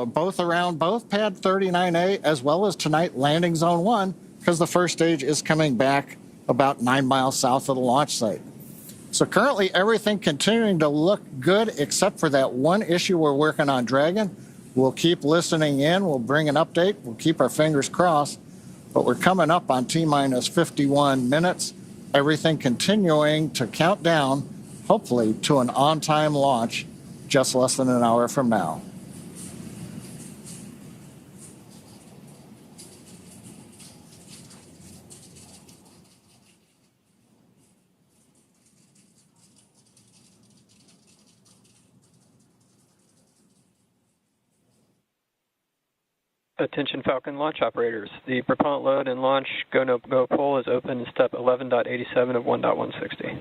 both around both Pad 39A as well as tonight landing zone 1, because the first stage is coming back about 9 miles south of the launch site. So currently everything continuing to look good except for that one issue we're working on, Dragon. We'll keep listening in, we'll bring an update, we'll keep our fingers crossed, but we're coming up on T-minus 51 minutes. Everything continuing to count down, hopefully to an on-time launch just less than an hour from now. Attention Falcon launch operators. The propellant load and launch go-no-go pull is open in step 11.87 of 1.160.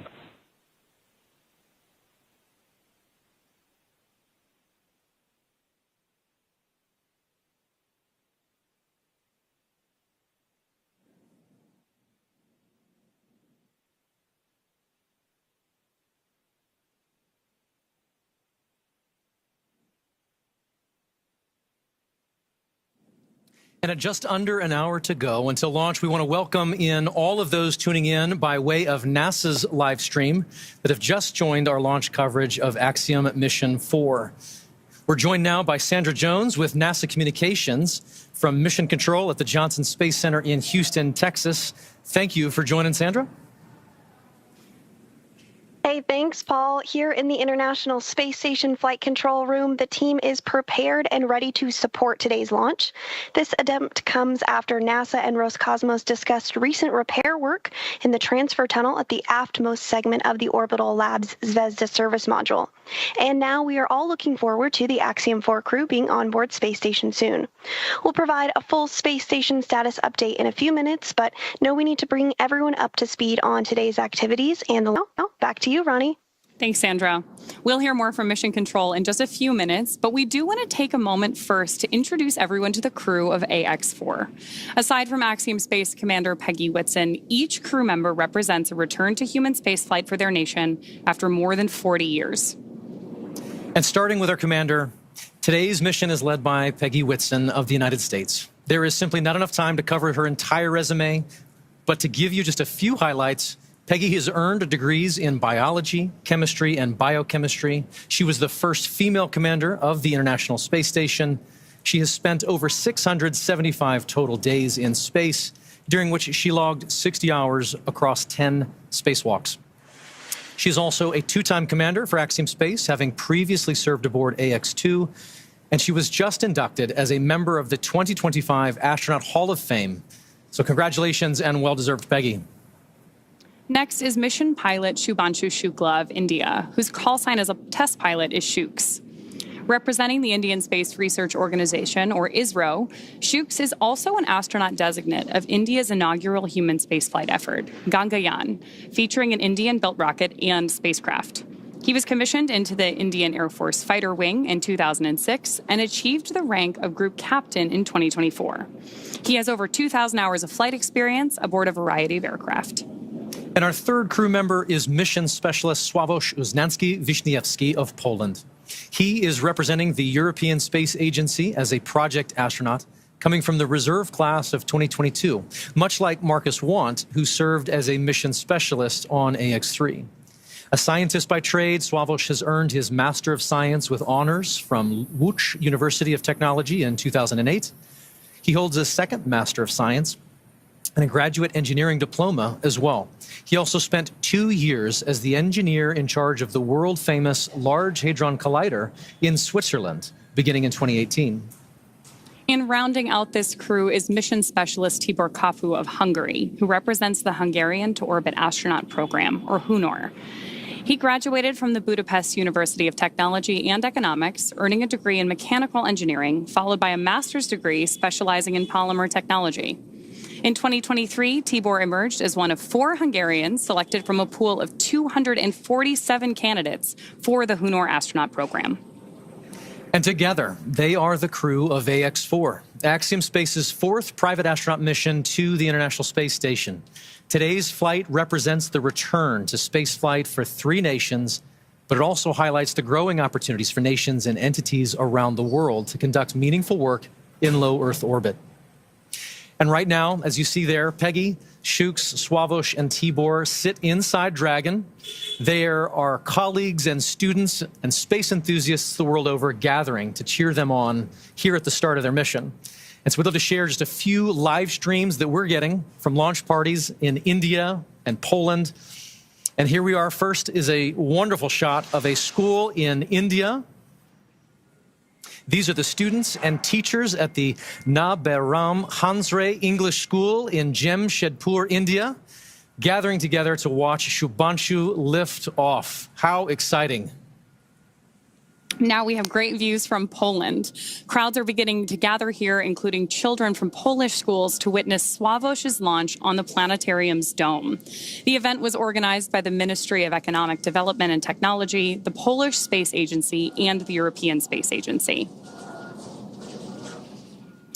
And at just under an hour to go until launch, we want to welcome in all of those tuning in by way of NASA's live stream that have just joined our launch coverage of Axiom Mission 4. We're joined now by Sandra Jones with NASA Communications from Mission Control at the Johnson Space Center in Houston, Texas. Thank you for joining, Sandra. Hey, thanks, Paul. Here in the International Space Station Flight Control Room, the team is prepared and ready to support today's launch. This attempt comes after NASA and Roscosmos discussed recent repair work in the transfer tunnel at the aftmost segment of the Orbital Labs Zvezda service module. And now we are all looking forward to the Axiom 4 crew being on board Space Station soon. We'll provide a full Space Station status update in a few minutes, but know we need to bring everyone up to speed on today's activities and the back to you, Ronnie. Thanks, Sandra. We'll hear more from Mission Control in just a few minutes, but we do want to take a moment first to introduce everyone to the crew of AX4. Aside from Axiom Space Commander Peggy Whitson, each crew member represents a return to human spaceflight for their nation after more than 40 years. And starting with our commander, today's mission is led by Peggy Whitson of the United States. There is simply not enough time to cover her entire resume, but to give you just a few highlights, Peggy has earned degrees in biology, chemistry, and biochemistry. She was the first female commander of the International Space Station. She has spent over 675 total days in space, during which she logged 60 hours across 10 spacewalks. She is also a two-time commander for Axiom Space, having previously served aboard AX-2, and she was just inducted as a member of the 2025 Astronaut Hall of Fame. So congratulations and well-deserved, Peggy. Next is mission pilot Shubhanshu Shukla of India, whose call sign as a test pilot is Shooks. Representing the Indian Space Research Organization, or ISRO, Shooks is also an astronaut designate of India's inaugural human spaceflight effort, Gangayaan, featuring an Indian-built rocket and spacecraft. He was commissioned into the Indian Air Force Fighter Wing in 2006 and achieved the rank of Group Captain in 2024. He has over 2,000 hours of flight experience aboard a variety of aircraft. And our third crew member is Mission Specialist Sławomir Uznański-Wiśniewski of Poland. He is representing the European Space Agency as a project astronaut, coming from the reserve class of 2022, much like Marcus Want, who served as a mission specialist on AX-3. A scientist by trade, Sławomir has earned his Master of Science with honors from Łódź University of Technology in 2008. He holds a second Master of Science and a graduate engineering diploma as well. He also spent 2 years as the engineer in charge of the world-famous Large Hadron Collider in Switzerland, beginning in 2018. And rounding out this crew is mission specialist Tibor Kapu of Hungary, who represents the Hungarian to Orbit Astronaut Program, or HUNOR. He graduated from the Budapest University of Technology and Economics, earning a degree in mechanical engineering, followed by a master's degree specializing in polymer technology. In 2023, Tibor emerged as one of 4 Hungarians selected from a pool of 247 candidates for the HUNOR astronaut program. And together, they are the crew of AX-4, Axiom Space's 4th private astronaut mission to the International Space Station. Today's flight represents the return to spaceflight for 3 nations but it also highlights the growing opportunities for nations and entities around the world to conduct meaningful work in low Earth orbit. And right now, as you see there, Peggy, Shooks, Swavush, and Tibor sit inside Dragon. There are colleagues and students and space enthusiasts the world over gathering to cheer them on here at the start of their mission. And so we'd love to share just a few live streams that we're getting from launch parties in India and Poland. And here we are. First is a wonderful shot of a school in India. These are the students and teachers at the Naberam Hansre English School in Jamshedpur, India, gathering together to watch Shubhanshu lift off. How exciting. Now we have great views from Poland. Crowds are beginning to gather here, including children from Polish schools, to witness Swavush's launch on the planetarium's dome. The event was organized by the Ministry of Economic Development and Technology, the Polish Space Agency, and the European Space Agency.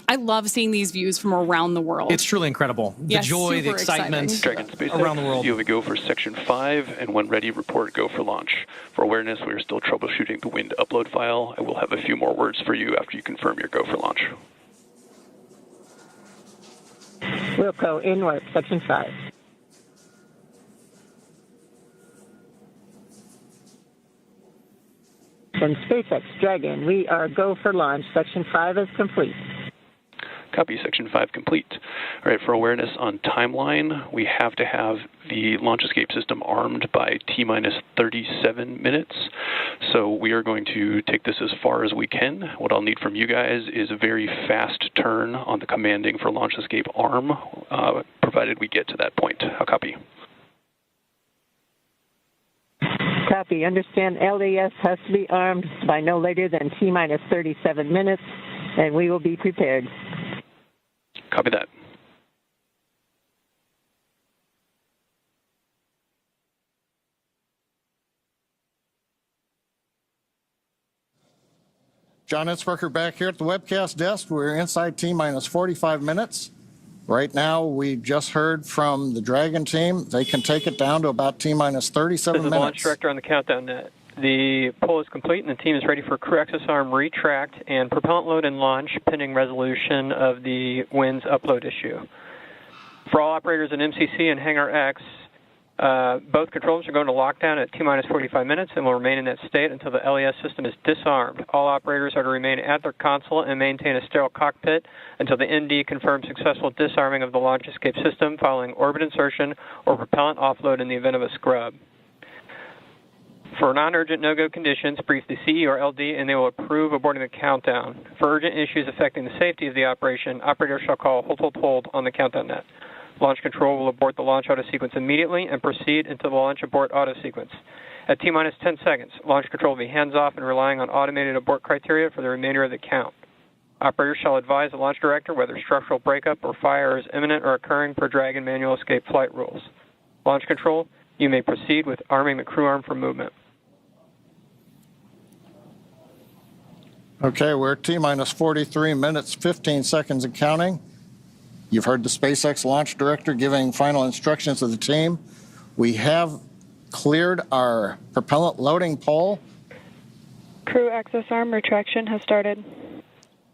I love seeing these views from around the world. It's truly incredible. The joy, the excitement around the world. You have a go for Section 5, and when ready, report go for launch. For awareness, we are still troubleshooting the wind upload file. I will have a few more words for you after you confirm your go for launch. Wilco, inward, Section 5. From SpaceX Dragon, we are go for launch. Section 5 is complete. Copy, Section 5 complete. All right, for awareness on timeline, we have to have the launch escape system armed by T-minus 37 minutes. So we are going to take this as far as we can. What I'll need from you guys is a very fast turn on the commanding for launch escape arm, provided we get to that point. I'll copy. Copy. Understand LAS has to be armed by no later than T-minus 37 minutes, and we will be prepared. Copy that. John Itzberger back here at the webcast desk. We're inside T-minus 45 minutes. Right now, we just heard from the Dragon team. They can take it down to about T-minus 37 minutes. This is the launch director on the countdown net. The poll is complete, and the team is ready for crew access arm retract and propellant load and launch, pending resolution of the winds upload issue. For all operators in MCC and Hangar X, both controls are going to lockdown at T-minus 45 minutes and will remain in that state until the LES system is disarmed. All operators are to remain at their console and maintain a sterile cockpit until the ND confirms successful disarming of the launch escape system following orbit insertion or propellant offload in the event of a scrub. For non-urgent no-go conditions, brief the CE or LD and they will approve aborting the countdown. For urgent issues affecting the safety of the operation, operators shall call hold on the countdown net. Launch control will abort the launch auto sequence immediately and proceed into the launch abort auto sequence. At T-minus 10 seconds, launch control will be hands-off and relying on automated abort criteria for the remainder of the count. Operators shall advise the launch director whether structural breakup or fire is imminent or occurring per Dragon manual escape flight rules. Launch control, you may proceed with arming the crew arm for movement. Okay, we're at T-minus 43 minutes, 15 seconds and counting. You've heard the SpaceX launch director giving final instructions to the team. We have cleared our propellant loading pole. Crew access arm retraction has started.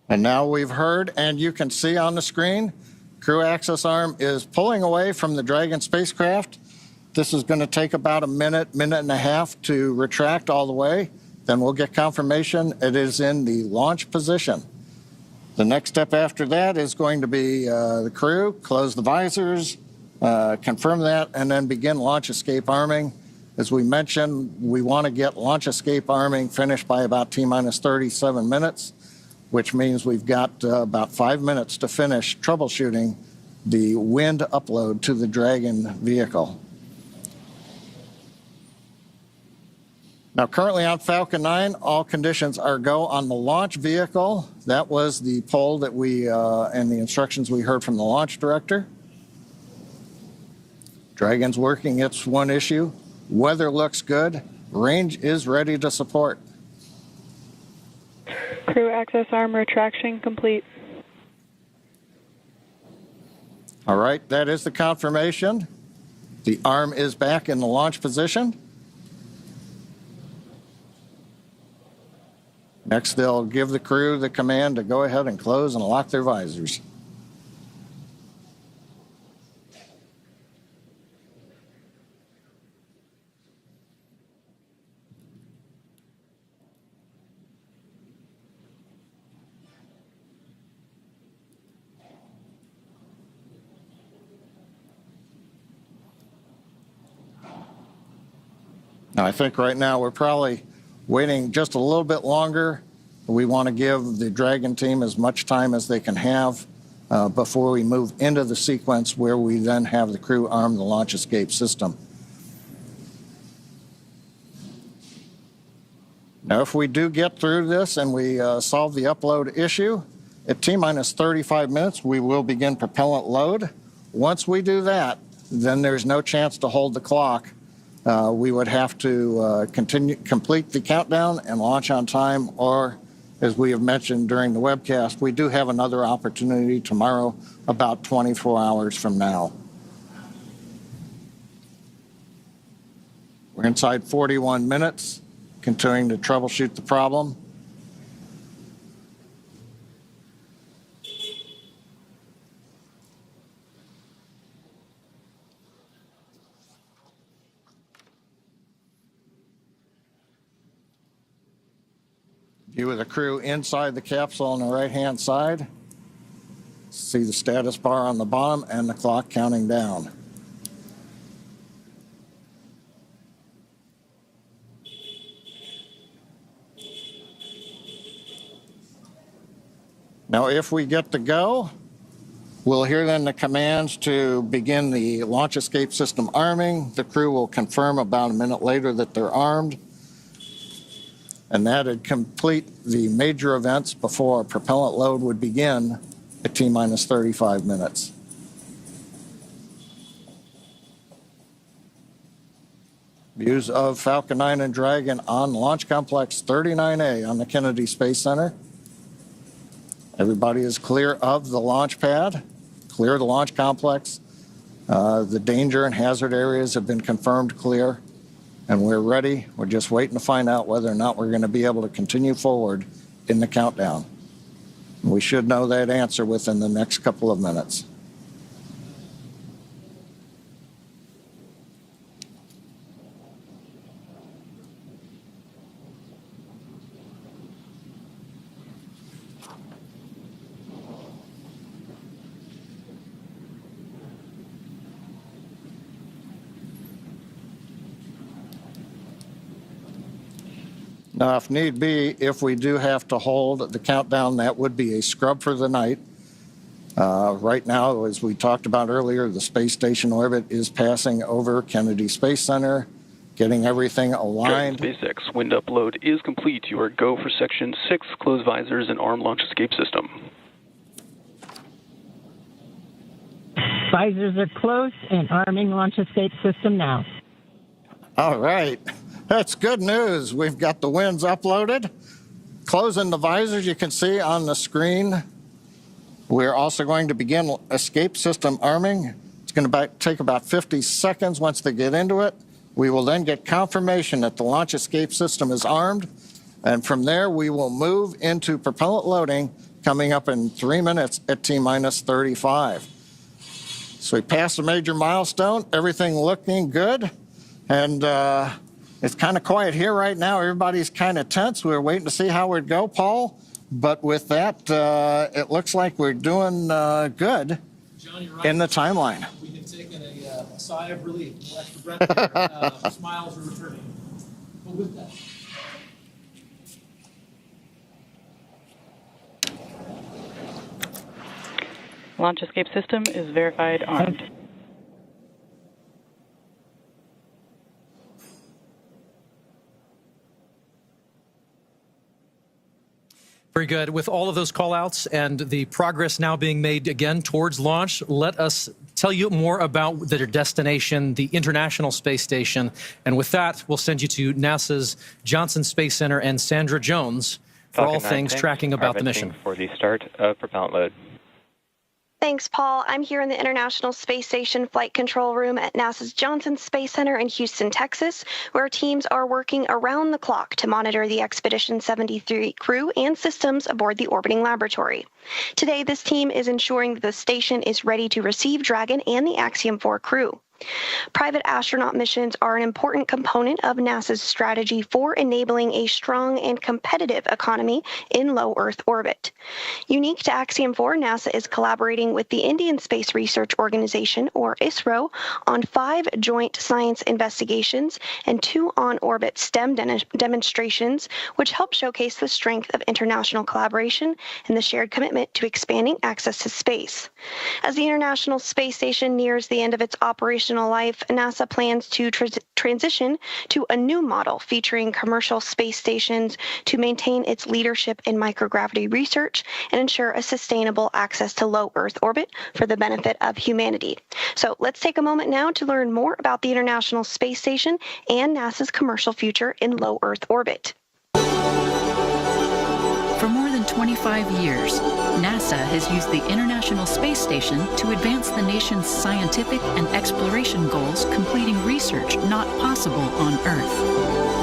And now we've heard, and you can see on the screen, crew access arm is pulling away from the Dragon spacecraft. This is going to take about a minute, minute and a half to retract all the way. Then we'll get confirmation it is in the launch position. The next step after that is going to be the crew, close the visors, confirm that, and then begin launch escape arming. As we mentioned, we want to get launch escape arming finished by about T-minus 37 minutes, which means we've got about 5 minutes to finish troubleshooting the wind upload to the Dragon vehicle. Now, currently on Falcon 9, all conditions are go on the launch vehicle. That was the poll that we, and the instructions we heard from the launch director. Dragon's working its one issue. Weather looks good. Range is ready to support. Crew access arm retraction complete. All right, that is the confirmation. The arm is back in the launch position. Next, they'll give the crew the command to go ahead and close and lock their visors. Now, I think right now we're probably waiting just a little bit longer. We want to give the Dragon team as much time as they can have before we move into the sequence where we then have the crew arm the launch escape system. Now, if we do get through this and we solve the upload issue, at T-minus 35 minutes, we will begin propellant load. Once we do that, then there's no chance to hold the clock. We would have to complete the countdown and launch on time, or as we have mentioned during the webcast, we do have another opportunity tomorrow about 24 hours from now. We're inside 41 minutes, continuing to troubleshoot the problem. View of the crew inside the capsule on the right-hand side. See the status bar on the bottom and the clock counting down. Now, if we get to go, we'll hear then the commands to begin the launch escape system arming. The crew will confirm about a minute later that they're armed. And that'd complete the major events before a propellant load would begin at T-minus 35 minutes. Views of Falcon 9 and Dragon on Launch Complex 39A on the Kennedy Space Center. Everybody is clear of the launch pad, clear of the launch complex. The danger and hazard areas have been confirmed clear. And we're ready. We're just waiting to find out whether or not we're going to be able to continue forward in the countdown. We should know that answer within the next couple of minutes. Now, if need be, if we do have to hold the countdown, that would be a scrub for the night. Right now, as we talked about earlier, the space station orbit is passing over Kennedy Space Center, getting everything aligned. SpaceX wind upload is complete. You are go for Section 6, close visors and arm launch escape system. Visors are closed and arming launch escape system now. All right. That's good news. We've got the winds uploaded. Closing the visors, you can see on the screen. We're also going to begin escape system arming. It's going to take about 50 seconds once they get into it. We will then get confirmation that the launch escape system is armed. And from there, we will move into propellant loading coming up in 3 minutes at T-minus 35. So we passed a major milestone, everything looking good. And it's kind of quiet here right now. Everybody's kind of tense. We're waiting to see how it would go, Paul. But with that, it looks like we're doing good John, you're right. in the timeline. We can take a sigh of relief. No extra breath there. Smiles are returning. But with that. Launch escape system is verified armed. Very good. With all of those call-outs and the progress now being made again towards launch, let us tell you more about their destination, the International Space Station. And with that, we'll send you to NASA's Johnson Space Center and Sandra Jones for all things tracking about the mission. For the start of propellant load. Thanks, Paul. I'm here in the International Space Station Flight Control Room at NASA's Johnson Space Center in Houston, Texas, where teams are working around the clock to monitor the Expedition 73 crew and systems aboard the orbiting laboratory. Today, this team is ensuring that the station is ready to receive Dragon and the Axiom 4 crew. Private astronaut missions are an important component of NASA's strategy for enabling a strong and competitive economy in low Earth orbit. Unique to Axiom 4, NASA is collaborating with the Indian Space Research Organization, or ISRO, on 5 joint science investigations and 2 on-orbit STEM demonstrations, which help showcase the strength of international collaboration and the shared commitment to expanding access to space. As the International Space Station nears the end of its operational life, NASA plans to transition to a new model featuring commercial space stations to maintain its leadership in microgravity research and ensure a sustainable access to low Earth orbit for the benefit of humanity. So let's take a moment now to learn more about the International Space Station and NASA's commercial future in low Earth orbit. For more than 25 years, NASA has used the International Space Station to advance the nation's scientific and exploration goals, completing research not possible on Earth.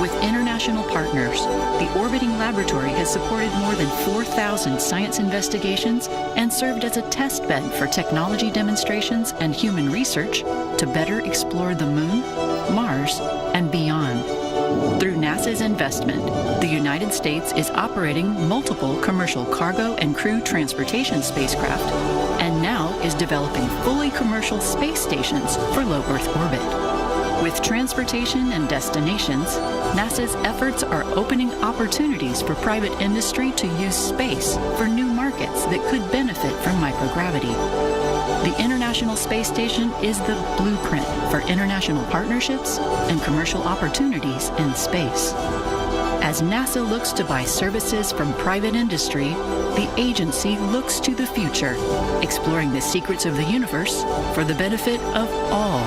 With international partners, the orbiting laboratory has supported more than 4,000 science investigations and served as a test bed for technology demonstrations and human research to better explore the Moon, Mars, and beyond. Through NASA's investment, the United States is operating multiple commercial cargo and crew transportation spacecraft, and now is developing fully commercial space stations for low Earth orbit. With transportation and destinations, NASA's efforts are opening opportunities for private industry to use space for new markets that could benefit from microgravity. The International Space Station is the blueprint for international partnerships and commercial opportunities in space. As NASA looks to buy services from private industry, the agency looks to the future, exploring the secrets of the universe for the benefit of all.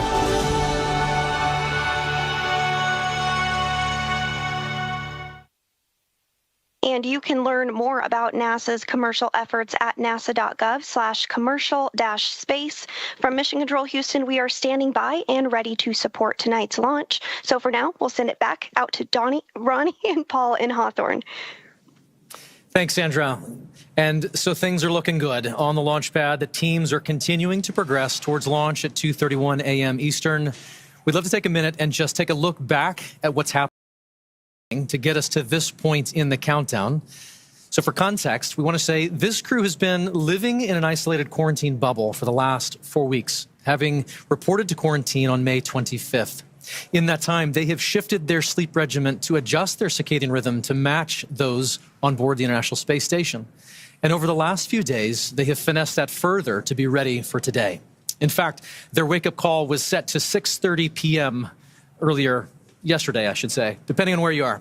And you can learn more about NASA's commercial efforts at nasa.gov/commercial-space. From Mission Control Houston, we are standing by and ready to support tonight's launch. So for now, we'll send it back out to Ronnie, and Paul in Hawthorne. Thanks, Sandra. And so things are looking good on the launch pad. The teams are continuing to progress towards launch at 2:31 a.m. Eastern. We'd love to take a minute and just take a look back at what's happening to get us to this point in the countdown. So for context, we want to say this crew has been living in an isolated quarantine bubble for the last 4 weeks, having reported to quarantine on May 25th. In that time, they have shifted their sleep regimen to adjust their circadian rhythm to match those on board the International Space Station. And over the last few days, they have finessed that further to be ready for today. In fact, their wake-up call was set to 6:30 p.m. yesterday, I should say, depending on where you are.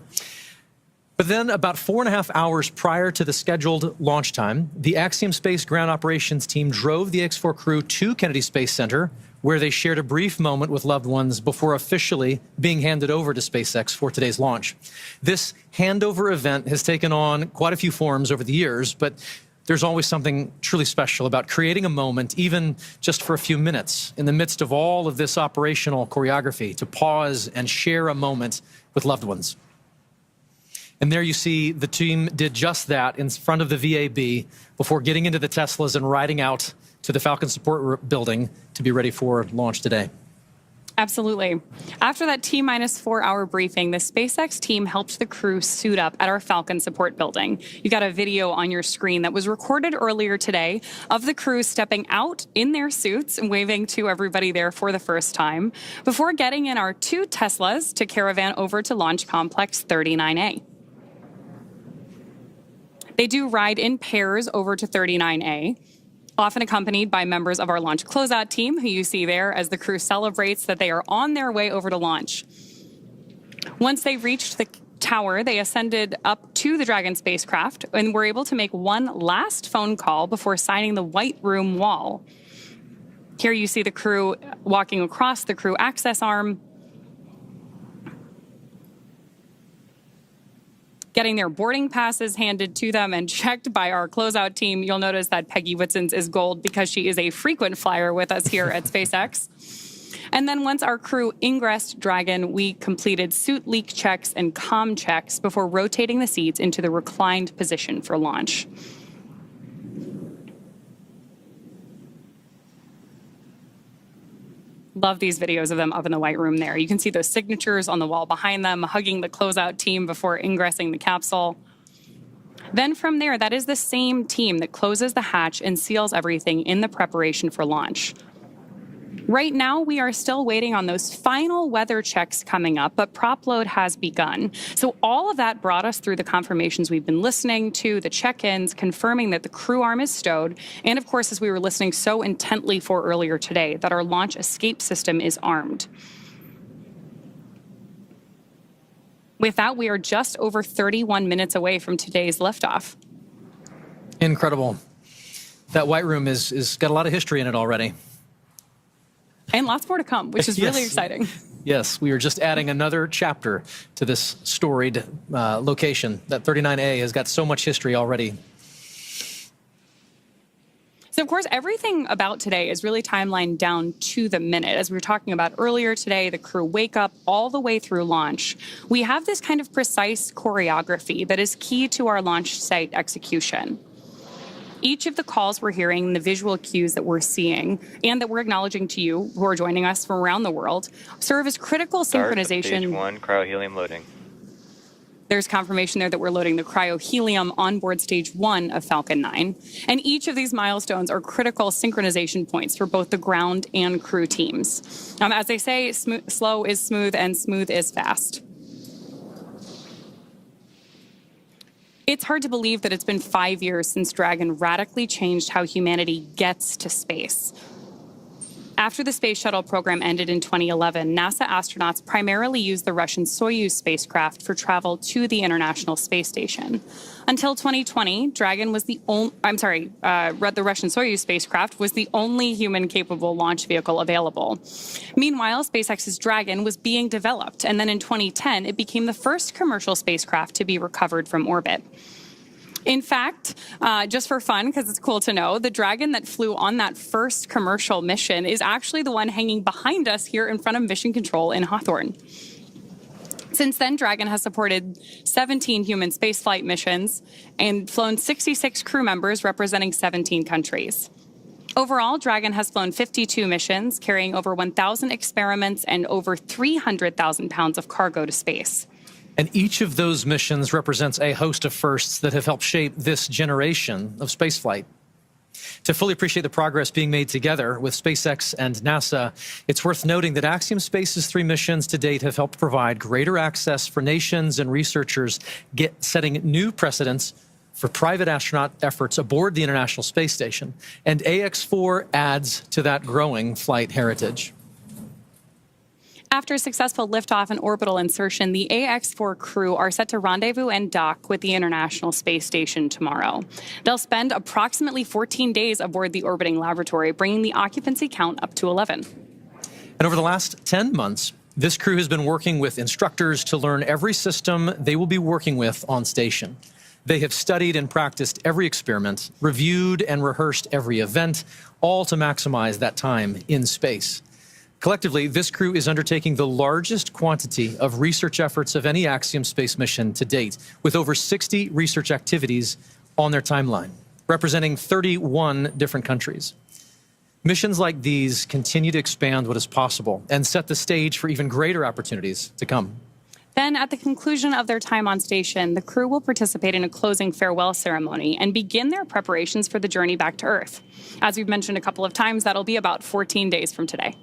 But then about 4.5 hours prior to the scheduled launch time, the Axiom Space ground operations team drove the X-4 crew to Kennedy Space Center, where they shared a brief moment with loved ones before officially being handed over to SpaceX for today's launch. This handover event has taken on quite a few forms over the years, but there's always something truly special about creating a moment, even just for a few minutes, in the midst of all of this operational choreography, to pause and share a moment with loved ones. And there you see the team did just that in front of the VAB before getting into the Teslas and riding out to the Falcon support building to be ready for launch today. Absolutely. After that T-4 hour briefing, the SpaceX team helped the crew suit up at our Falcon support building. You got a video on your screen that was recorded earlier today of the crew stepping out in their suits and waving to everybody there for the first time before getting in our 2 Teslas to caravan over to Launch Complex 39A. They do ride in pairs over to 39A, often accompanied by members of our launch closeout team, who you see there as the crew celebrates that they are on their way over to launch. Once they reached the tower, they ascended up to the Dragon spacecraft and were able to make one last phone call before signing the White Room wall. Here you see the crew walking across the crew access arm, getting their boarding passes handed to them and checked by our closeout team. You'll notice that Peggy Whitson's is gold because she is a frequent flyer with us here at SpaceX. And then once our crew ingressed Dragon, we completed suit leak checks and comm checks before rotating the seats into the reclined position for launch. Love these videos of them up in the White Room there. You can see those signatures on the wall behind them, hugging the closeout team before ingressing the capsule. Then from there, that is the same team that closes the hatch and seals everything in the preparation for launch. Right now, we are still waiting on those final weather checks coming up, but prop load has begun. So all of that brought us through the confirmations we've been listening to, the check-ins, confirming that the crew arm is stowed, and of course, as we were listening so intently for earlier today, that our launch escape system is armed. With that, we are just over 31 minutes away from today's liftoff. Incredible. That White Room is got a lot of history in it already. And lots more to come, which is really exciting. Yes, we are just adding another chapter to this storied location. That 39A has got so much history already. So, of course, everything about today is really timelined down to the minute. As we were talking about earlier today, the crew wake up all the way through launch. We have this kind of precise choreography that is key to our launch site execution. Each of the calls we're hearing, the visual cues that we're seeing, and that we're acknowledging to you who are joining us from around the world, serve as critical synchronization. Stage 1, cryohelium loading. There's confirmation there that we're loading the cryohelium on board stage 1 of Falcon 9. And each of these milestones are critical synchronization points for both the ground and crew teams. As they say, slow is smooth and smooth is fast. It's hard to believe that it's been 5 years since Dragon radically changed how humanity gets to space. After the space shuttle program ended in 2011, NASA astronauts primarily used the Russian Soyuz spacecraft for travel to the International Space Station. Until 2020, Dragon was the Russian Soyuz spacecraft was the only human-capable launch vehicle available. Meanwhile, SpaceX's Dragon was being developed, and then in 2010, it became the first commercial spacecraft to be recovered from orbit. In fact, just for fun, because it's cool to know, the Dragon that flew on that first commercial mission is actually the one hanging behind us here in front of Mission Control in Hawthorne. Since then, Dragon has supported 17 human spaceflight missions and flown 66 crew members representing 17 countries. Overall, Dragon has flown 52 missions, carrying over 1,000 experiments and over 300,000 pounds of cargo to space. And each of those missions represents a host of firsts that have helped shape this generation of spaceflight. To fully appreciate the progress being made together with SpaceX and NASA, it's worth noting that Axiom Space's 3 missions to date have helped provide greater access for nations and researchers, setting new precedents for private astronaut efforts aboard the International Space Station. And AX4 adds to that growing flight heritage. After a successful liftoff and orbital insertion, the AX4 crew are set to rendezvous and dock with the International Space Station tomorrow. They'll spend approximately 14 days aboard the orbiting laboratory, bringing the occupancy count up to 11. And over the last 10 months, this crew has been working with instructors to learn every system they will be working with on station. They have studied and practiced every experiment, reviewed and rehearsed every event, all to maximize that time in space. Collectively, this crew is undertaking the largest quantity of research efforts of any Axiom space mission to date, with over 60 research activities on their timeline, representing 31 different countries. Missions like these continue to expand what is possible and set the stage for even greater opportunities to come. Then, at the conclusion of their time on station, the crew will participate in a closing farewell ceremony and begin their preparations for the journey back to Earth. As we've mentioned a couple of times, that'll be about 14 days from today.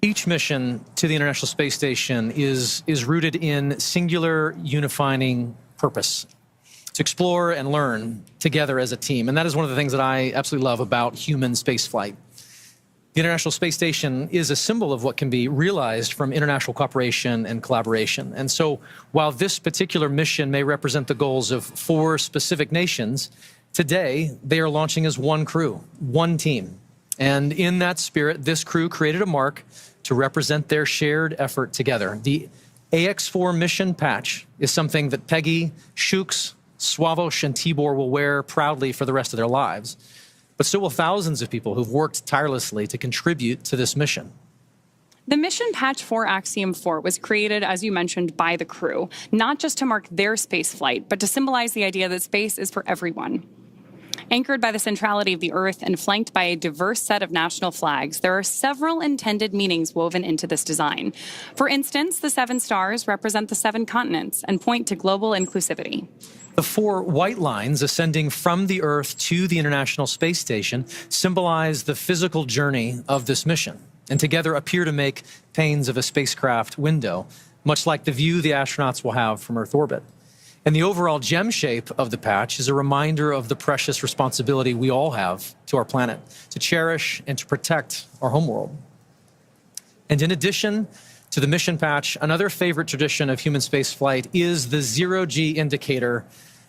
Each mission to the International Space Station is rooted in singular unifying purpose, to explore and learn together as a team. And that is one of the things that I absolutely love about human spaceflight. The International Space Station is a symbol of what can be realized from international cooperation and collaboration. And so while this particular mission may represent the goals of 4 specific nations, today they are launching as one crew, one team, And in that spirit, this crew created a mark to represent their shared effort together. The AX4 mission patch is something that Peggy, Shooks, Swavush, and Tibor will wear proudly for the rest of their lives. But so will thousands of people who've worked tirelessly to contribute to this mission. The mission patch for Axiom 4 was created, as you mentioned, by the crew, not just to mark their space flight, but to symbolize the idea that space is for everyone. Anchored by the centrality of the Earth and flanked by a diverse set of national flags, there are several intended meanings woven into this design. For instance, the 7 stars represent the 7 continents and point to global inclusivity. The 4 white lines ascending from the Earth to the International Space Station symbolize the physical journey of this mission, and together appear to make panes of a spacecraft window, much like the view the astronauts will have from Earth orbit. And the overall gem shape of the patch is a reminder of the precious responsibility we all have to our planet, to cherish and to protect our homeworld. And in addition to the mission patch, another favorite tradition of human spaceflight is the zero-G indicator.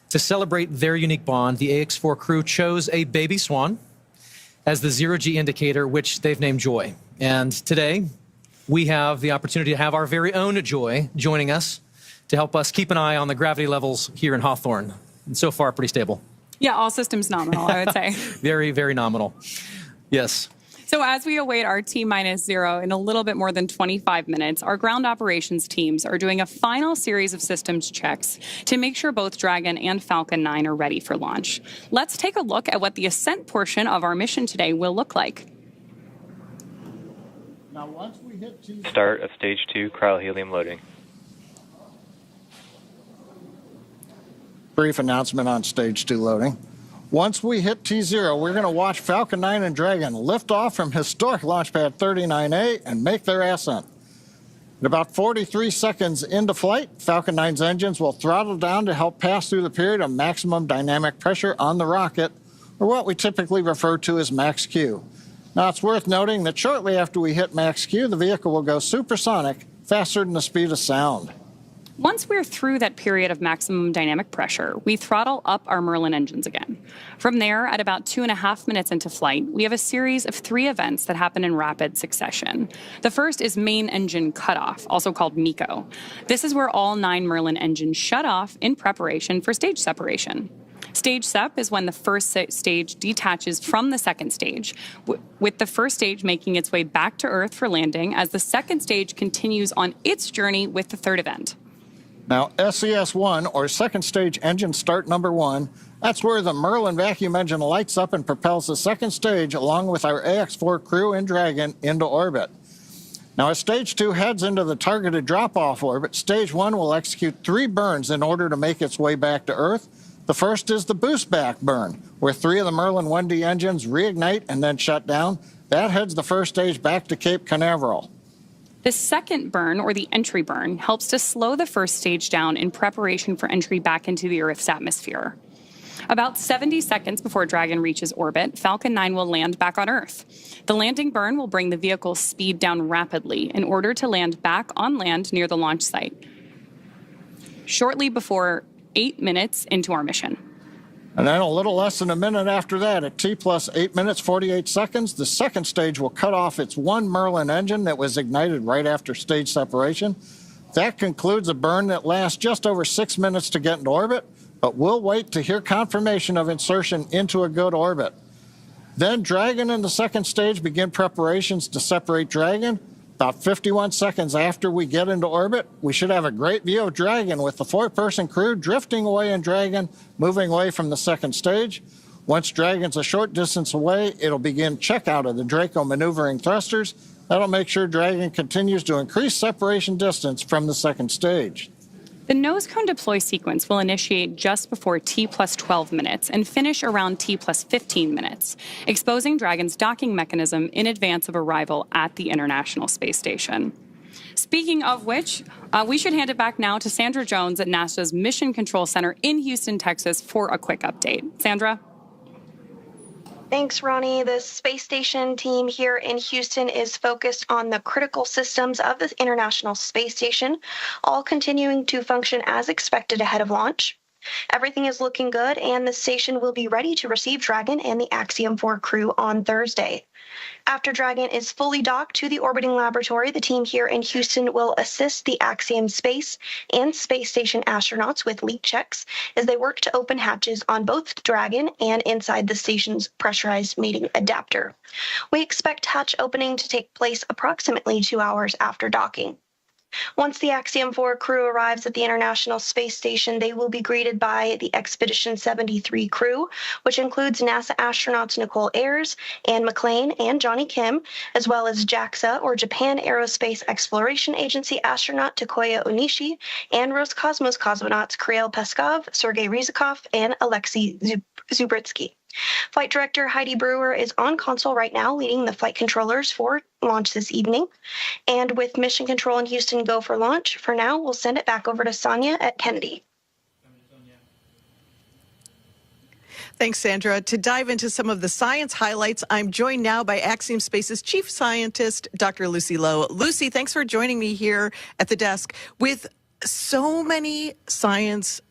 To celebrate their unique bond, the AX4 crew chose a baby swan as the zero-G indicator, which they've named Joy. And today, we have the opportunity to have our very own Joy joining us to help us keep an eye on the gravity levels here in Hawthorne. And so far, pretty stable. Yeah, all systems nominal, I would say. Very, very nominal. Yes. So as we await our T-0 in a little bit more than 25 minutes, our ground operations teams are doing a final series of systems checks to make sure both Dragon and Falcon 9 are ready for launch. Let's take a look at what the ascent portion of our mission today will look like. Now, once we hit T0... Start of Stage 2 cryohelium loading. Brief announcement on Stage 2 loading. Once we hit T0, we're going to watch Falcon 9 and Dragon lift off from historic launch pad 39A and make their ascent. At about 43 seconds into flight, Falcon 9's engines will throttle down to help pass through the period of maximum dynamic pressure on the rocket, or what we typically refer to as max Q. Now, it's worth noting that shortly after we hit max Q, the vehicle will go supersonic, faster than the speed of sound. Once we're through that period of maximum dynamic pressure, we throttle up our Merlin engines again. From there, at about 2.5 minutes into flight, we have a series of 3 events that happen in rapid succession. The first is main engine cutoff, also called MECO. This is where all 9 Merlin engines shut off in preparation for stage separation. Stage SEP is when the first stage detaches from the second stage, with the first stage making its way back to Earth for landing as the second stage continues on its journey with the third event. Now, SES-1, or second stage engine start number 1, that's where the Merlin vacuum engine lights up and propels the second stage along with our AX4 crew and Dragon into orbit. Now, as Stage 2 heads into the targeted drop-off orbit, Stage 1 will execute 3 burns in order to make its way back to Earth. The first is the boost back burn, where 3 of the Merlin 1D engines reignite and then shut down. That heads the first stage back to Cape Canaveral. The second burn, or the entry burn, helps to slow the first stage down in preparation for entry back into the Earth's atmosphere. About 70 seconds before Dragon reaches orbit, Falcon 9 will land back on Earth. The landing burn will bring the vehicle's speed down rapidly in order to land back on land near the launch site, shortly before 8 minutes into our mission. And then a little less than a minute after that, at T plus 8 minutes, 48 seconds, the second stage will cut off its 1 Merlin engine that was ignited right after stage separation. That concludes a burn that lasts just over 6 minutes to get into orbit, but we'll wait to hear confirmation of insertion into a good orbit. Then Dragon and the second stage begin preparations to separate Dragon. About 51 seconds after we get into orbit, we should have a great view of Dragon with the 4-person crew drifting away in Dragon, moving away from the second stage. Once Dragon's a short distance away, it'll begin checkout of the Draco maneuvering thrusters. That'll make sure Dragon continues to increase separation distance from the second stage. The nose cone deploy sequence will initiate just before T plus 12 minutes and finish around T plus 15 minutes, exposing Dragon's docking mechanism in advance of arrival at the International Space Station. Speaking of which, we should hand it back now to Sandra Jones at NASA's Mission Control Center in Houston, Texas, for a quick update. Sandra? Thanks, Ronnie. The space station team here in Houston is focused on the critical systems of the International Space Station, all continuing to function as expected ahead of launch. Everything is looking good, and the station will be ready to receive Dragon and the Axiom 4 crew on Thursday. After Dragon is fully docked to the orbiting laboratory, the team here in Houston will assist the Axiom space and space station astronauts with leak checks as they work to open hatches on both Dragon and inside the station's pressurized mating adapter. We expect hatch opening to take place approximately 2 hours after docking. Once the Axiom 4 crew arrives at the International Space Station, they will be greeted by the Expedition 73 crew, which includes NASA astronauts Nicole Ayers, Anne McClain, and Johnny Kim, as well as JAXA, or Japan Aerospace Exploration Agency astronaut Takoya Onishi, and Roscosmos cosmonauts Kirill Peskov, Sergei Ryzhikov, and Alexei Zubritsky. Flight Director Heidi Brewer is on console right now, leading the flight controllers for launch this evening. And with Mission Control in Houston go for launch, for now, we'll send it back over to Sonia at Kennedy. Thanks, Sandra. To dive into some of the science highlights, I'm joined now by Axiom Space's Chief Scientist, Dr. Lucy Lowe. Lucy, thanks for joining me here at the desk. With so many science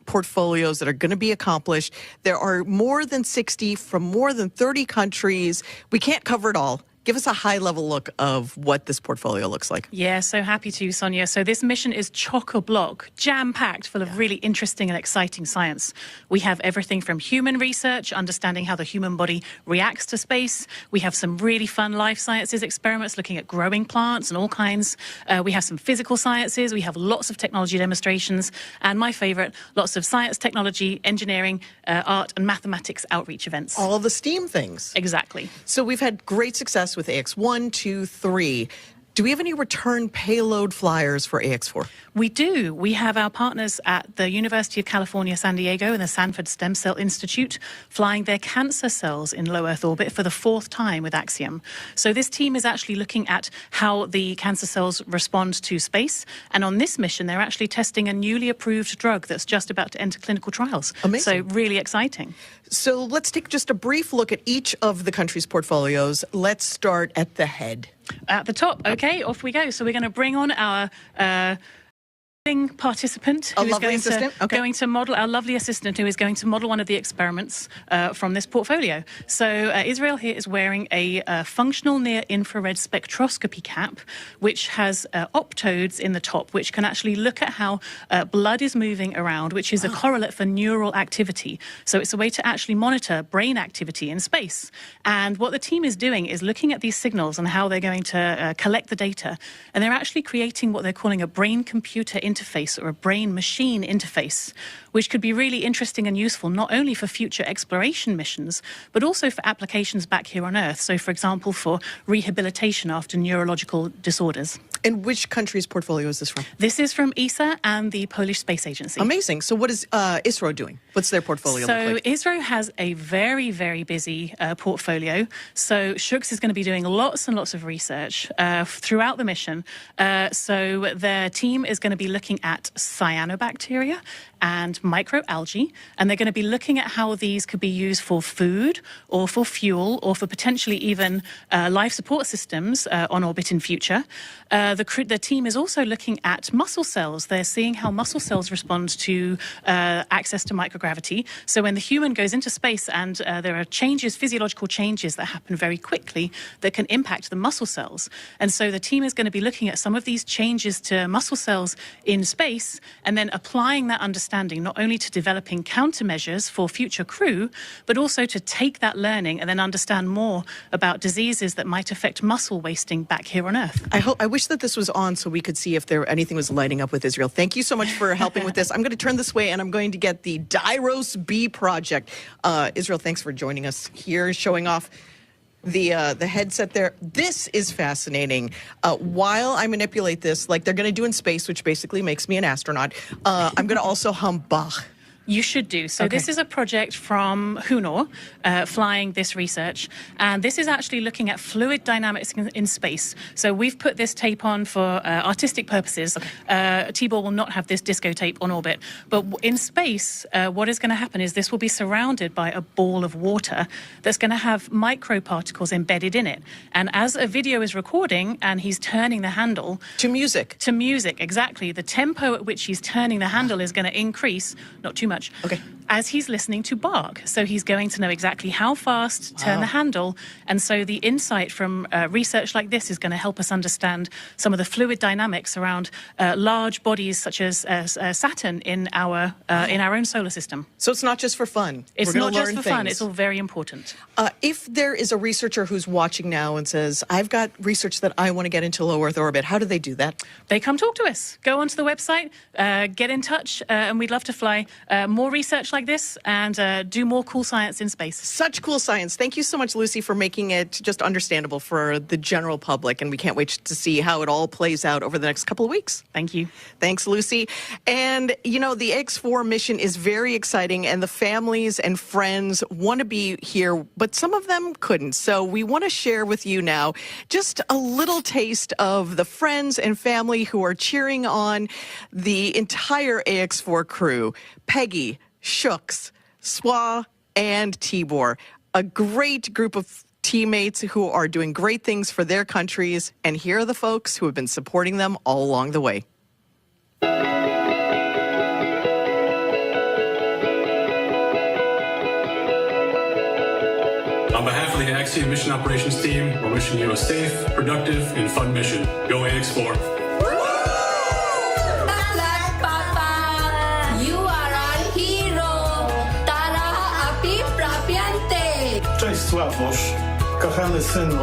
portfolios that are going to be accomplished, there are more than 60 from more than 30 countries. We can't cover it all. Give us a high-level look of what this portfolio looks like. Yeah, so happy to, Sonia. So this mission is chock-a-block, jam-packed, full of really interesting and exciting science. We have everything from human research, understanding how the human body reacts to space. We have some really fun life sciences experiments looking at growing plants and all kinds. We have some physical sciences. We have lots of technology demonstrations. And my favorite, lots of science, technology, engineering, art, and mathematics outreach events. All the STEAM things. Exactly. So we've had great success with AX1, 2, 3. Do we have any return payload flyers for AX4? We do. We have our partners at the University of California, San Diego and the Sanford Stem Cell Institute flying their cancer cells in low Earth orbit for the 4th time with Axiom. So this team is actually looking at how the cancer cells respond to space. And on this mission, they're actually testing a newly approved drug that's just about to enter clinical trials. Amazing. So really exciting. So let's take just a brief look at each of the country's portfolios. Let's start at the head. At the top, okay, off we go. So we're going to bring on our participant who is going to model our lovely assistant who is going to model one of the experiments from this portfolio. So Israel here is wearing a functional near-infrared spectroscopy cap which has optodes in the top which can actually look at how blood is moving around, which is a correlate for neural activity. So it's a way to actually monitor brain activity in space. And what the team is doing is looking at these signals and how they're going to collect the data. And they're actually creating what they're calling a brain-computer interface or a brain-machine interface, which could be really interesting and useful not only for future exploration missions, but also for applications back here on Earth. So, for example, for rehabilitation after neurological disorders. And which country's portfolio is this from? This is from ESA and the Polish Space Agency. Amazing. So what is ISRO doing? What's their portfolio look like? So ISRO has a very, very busy portfolio. So Shooks is going to be doing lots and lots of research throughout the mission. So their team is going to be looking at cyanobacteria and microalgae, and they're going to be looking at how these could be used for food or for fuel or for potentially even life support systems on orbit in future. The team is also looking at muscle cells. They're seeing how muscle cells respond to access to microgravity. So when the human goes into space and there are changes, physiological changes that happen very quickly that can impact the muscle cells. And so the team is going to be looking at some of these changes to muscle cells in space and then applying that understanding not only to developing countermeasures for future crew, but also to take that learning and then understand more about diseases that might affect muscle wasting back here on Earth. I wish that this was on so we could see if anything was lighting up with Israel. Thank you so much for helping with this. I'm going to turn this way and I'm going to get the Dyros B project. Israel, thanks for joining us here, showing off the headset there. This is fascinating. While I manipulate this, like they're going to do in space, which basically makes me an astronaut, I'm going to also hum Bach. You should do. So This is a project from Giugno flying this research. And this is actually looking at fluid dynamics in space. So we've put this tape on for artistic purposes. Tibor will not have this disco tape on orbit. But in space, what is going to happen is this will be surrounded by a ball of water that's going to have microparticles embedded in it. And as a video is recording and he's turning the handle... To music. To music, exactly. The tempo at which he's turning the handle is going to increase, not too much, touch. Okay. As he's listening to bark. So he's going to know exactly how fast to turn the handle. And so the insight from research like this is going to help us understand some of the fluid dynamics around large bodies such as Saturn in our own solar system. So it's not just for fun. It's not just for fun. It's all very important. If there is a researcher who's watching now and says, I've got research that I want to get into low Earth orbit, how do they do that? They come talk to us. Go onto the website, get in touch, and we'd love to fly more research like this and do more cool science in space. Such cool science. Thank you so much, Lucy, for making it just understandable for the general public. And we can't wait to see how it all plays out over the next couple of weeks. Thank you. Thanks, Lucy. And, you know, the X4 mission is very exciting, and the families and friends want to be here, but some of them couldn't. So we want to share with you now just a little taste of the friends and family who are cheering on the entire AX4 crew. Peggy, Shooks, Swa, and Tibor. A great group of teammates who are doing great things for their countries. And here are the folks who have been supporting them all along the way. On behalf of the Axiom Mission Operations Team, we're wishing you a safe, productive, and fun mission. Go AX4. Cześć Sławosz, kochany synu,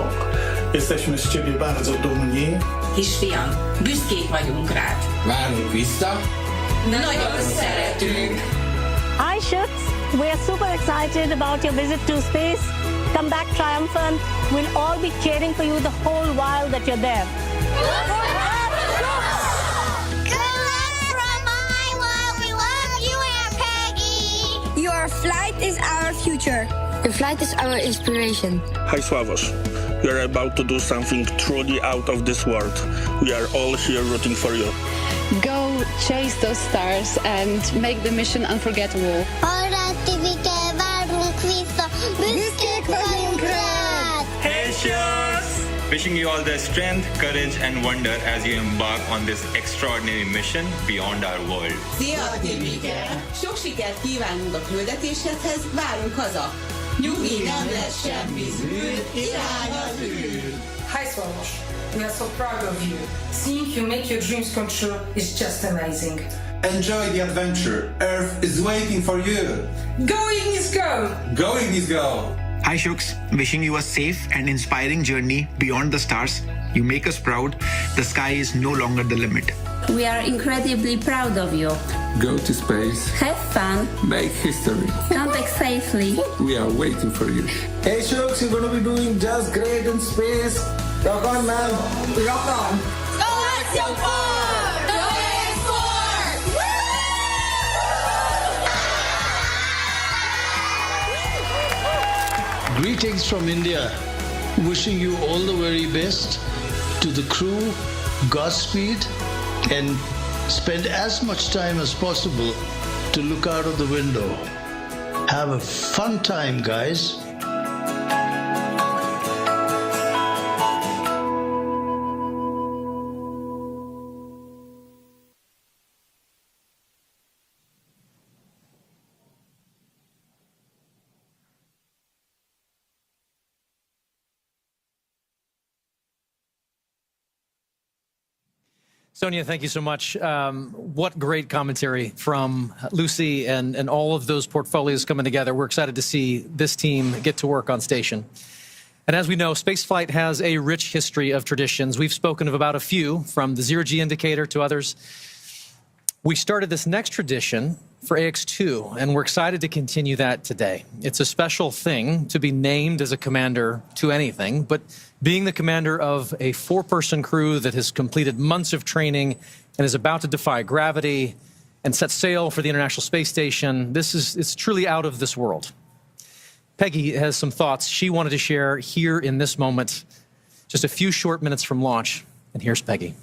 jesteśmy z Ciebie bardzo dumni. Kisfiam, büszkék vagyunk rád. Várunk vissza. Nagyon szeretünk. Hi Shooks, we are super excited about your visit to space. Come back triumphant. We'll all be cheering for you the whole while that you're there. Good luck from Iowa. We love you, Aunt Peggy. Your flight is our future. Your flight is our inspiration. Hi Sławos, we are about to do something truly out of this world. We are all here rooting for you. Go chase those stars and make the mission unforgettable. Hey Shooks! Wishing you all the strength, courage and wonder as you embark on this extraordinary mission beyond our world. Szia, Tibike! Sok sikert kívánunk a küldetéshez, várunk haza! Nyugi, nem lesz semmi zűr, irány az űr! Hi Swarosh, we are so proud of you. Seeing you make your dreams come true is just amazing. Enjoy the adventure. Earth is waiting for you. Going is go! Going is go! Hi Shooks, wishing you a safe and inspiring journey beyond the stars. You make us proud. The sky is no longer the limit. We are incredibly proud of you. Go to space. Have fun. Make history. Come back safely. We are waiting for you. Hey Shooks, you're going to be doing just great in space. Rock on, man. Rock on. Go Axiom 4! Go AX4! Greetings from India. Wishing you all the very best. To the crew, Godspeed, and spend as much time as possible to look out of the window. Have a fun time, guys. Sonia, thank you so much. What great commentary from Lucy and all of those portfolios coming together. We're excited to see this team get to work on station. And as we know, spaceflight has a rich history of traditions. We've spoken of about a few, from the zero-G indicator to others. We started this next tradition for AX2, and we're excited to continue that today. It's a special thing to be named as a commander to anything, but being the commander of a four-person crew that has completed months of training and is about to defy gravity and set sail for the International Space Station, it's truly out of this world. Peggy has some thoughts she wanted to share here in this moment, just a few short minutes from launch, and here's Peggy.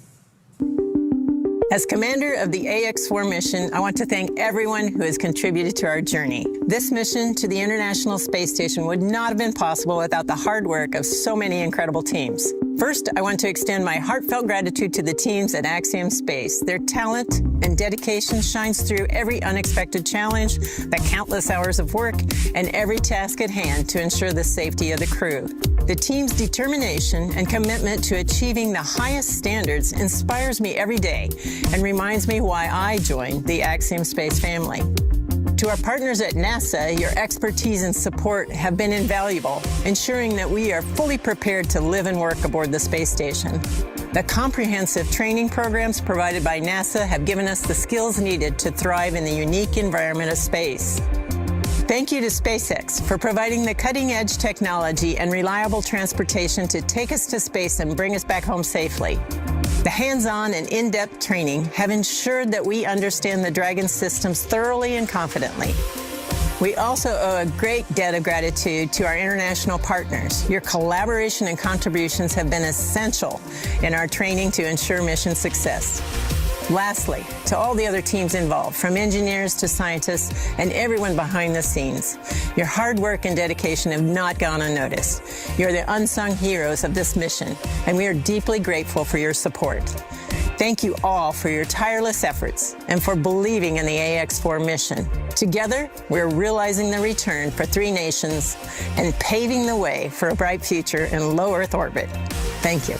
As commander of the AX4 mission, I want to thank everyone who has contributed to our journey. This mission to the International Space Station would not have been possible without the hard work of so many incredible teams. First, I want to extend my heartfelt gratitude to the teams at Axiom Space. Their talent, and dedication shines through every unexpected challenge, the countless hours of work, and every task at hand to ensure the safety of the crew. The team's determination and commitment to achieving the highest standards inspires me every day and reminds me why I joined the Axiom Space family. To our partners at NASA, your expertise and support have been invaluable, ensuring that we are fully prepared to live and work aboard the space station. The comprehensive training programs provided by NASA have given us the skills needed to thrive in the unique environment of space. Thank you to SpaceX for providing the cutting-edge technology and reliable transportation to take us to space and bring us back home safely. The hands-on and in-depth training have ensured that we understand the Dragon systems thoroughly and confidently. We also owe a great debt of gratitude to our international partners. Your collaboration and contributions have been essential in our training to ensure mission success. Lastly, to all the other teams involved, from engineers to scientists and everyone behind the scenes, your hard work and dedication have not gone unnoticed. You're the unsung heroes of this mission, and we are deeply grateful for your support. Thank you all for your tireless efforts and for believing in the AX-4 mission. Together, we're realizing the return for 3 nations and paving the way for a bright future in low Earth orbit. Thank you.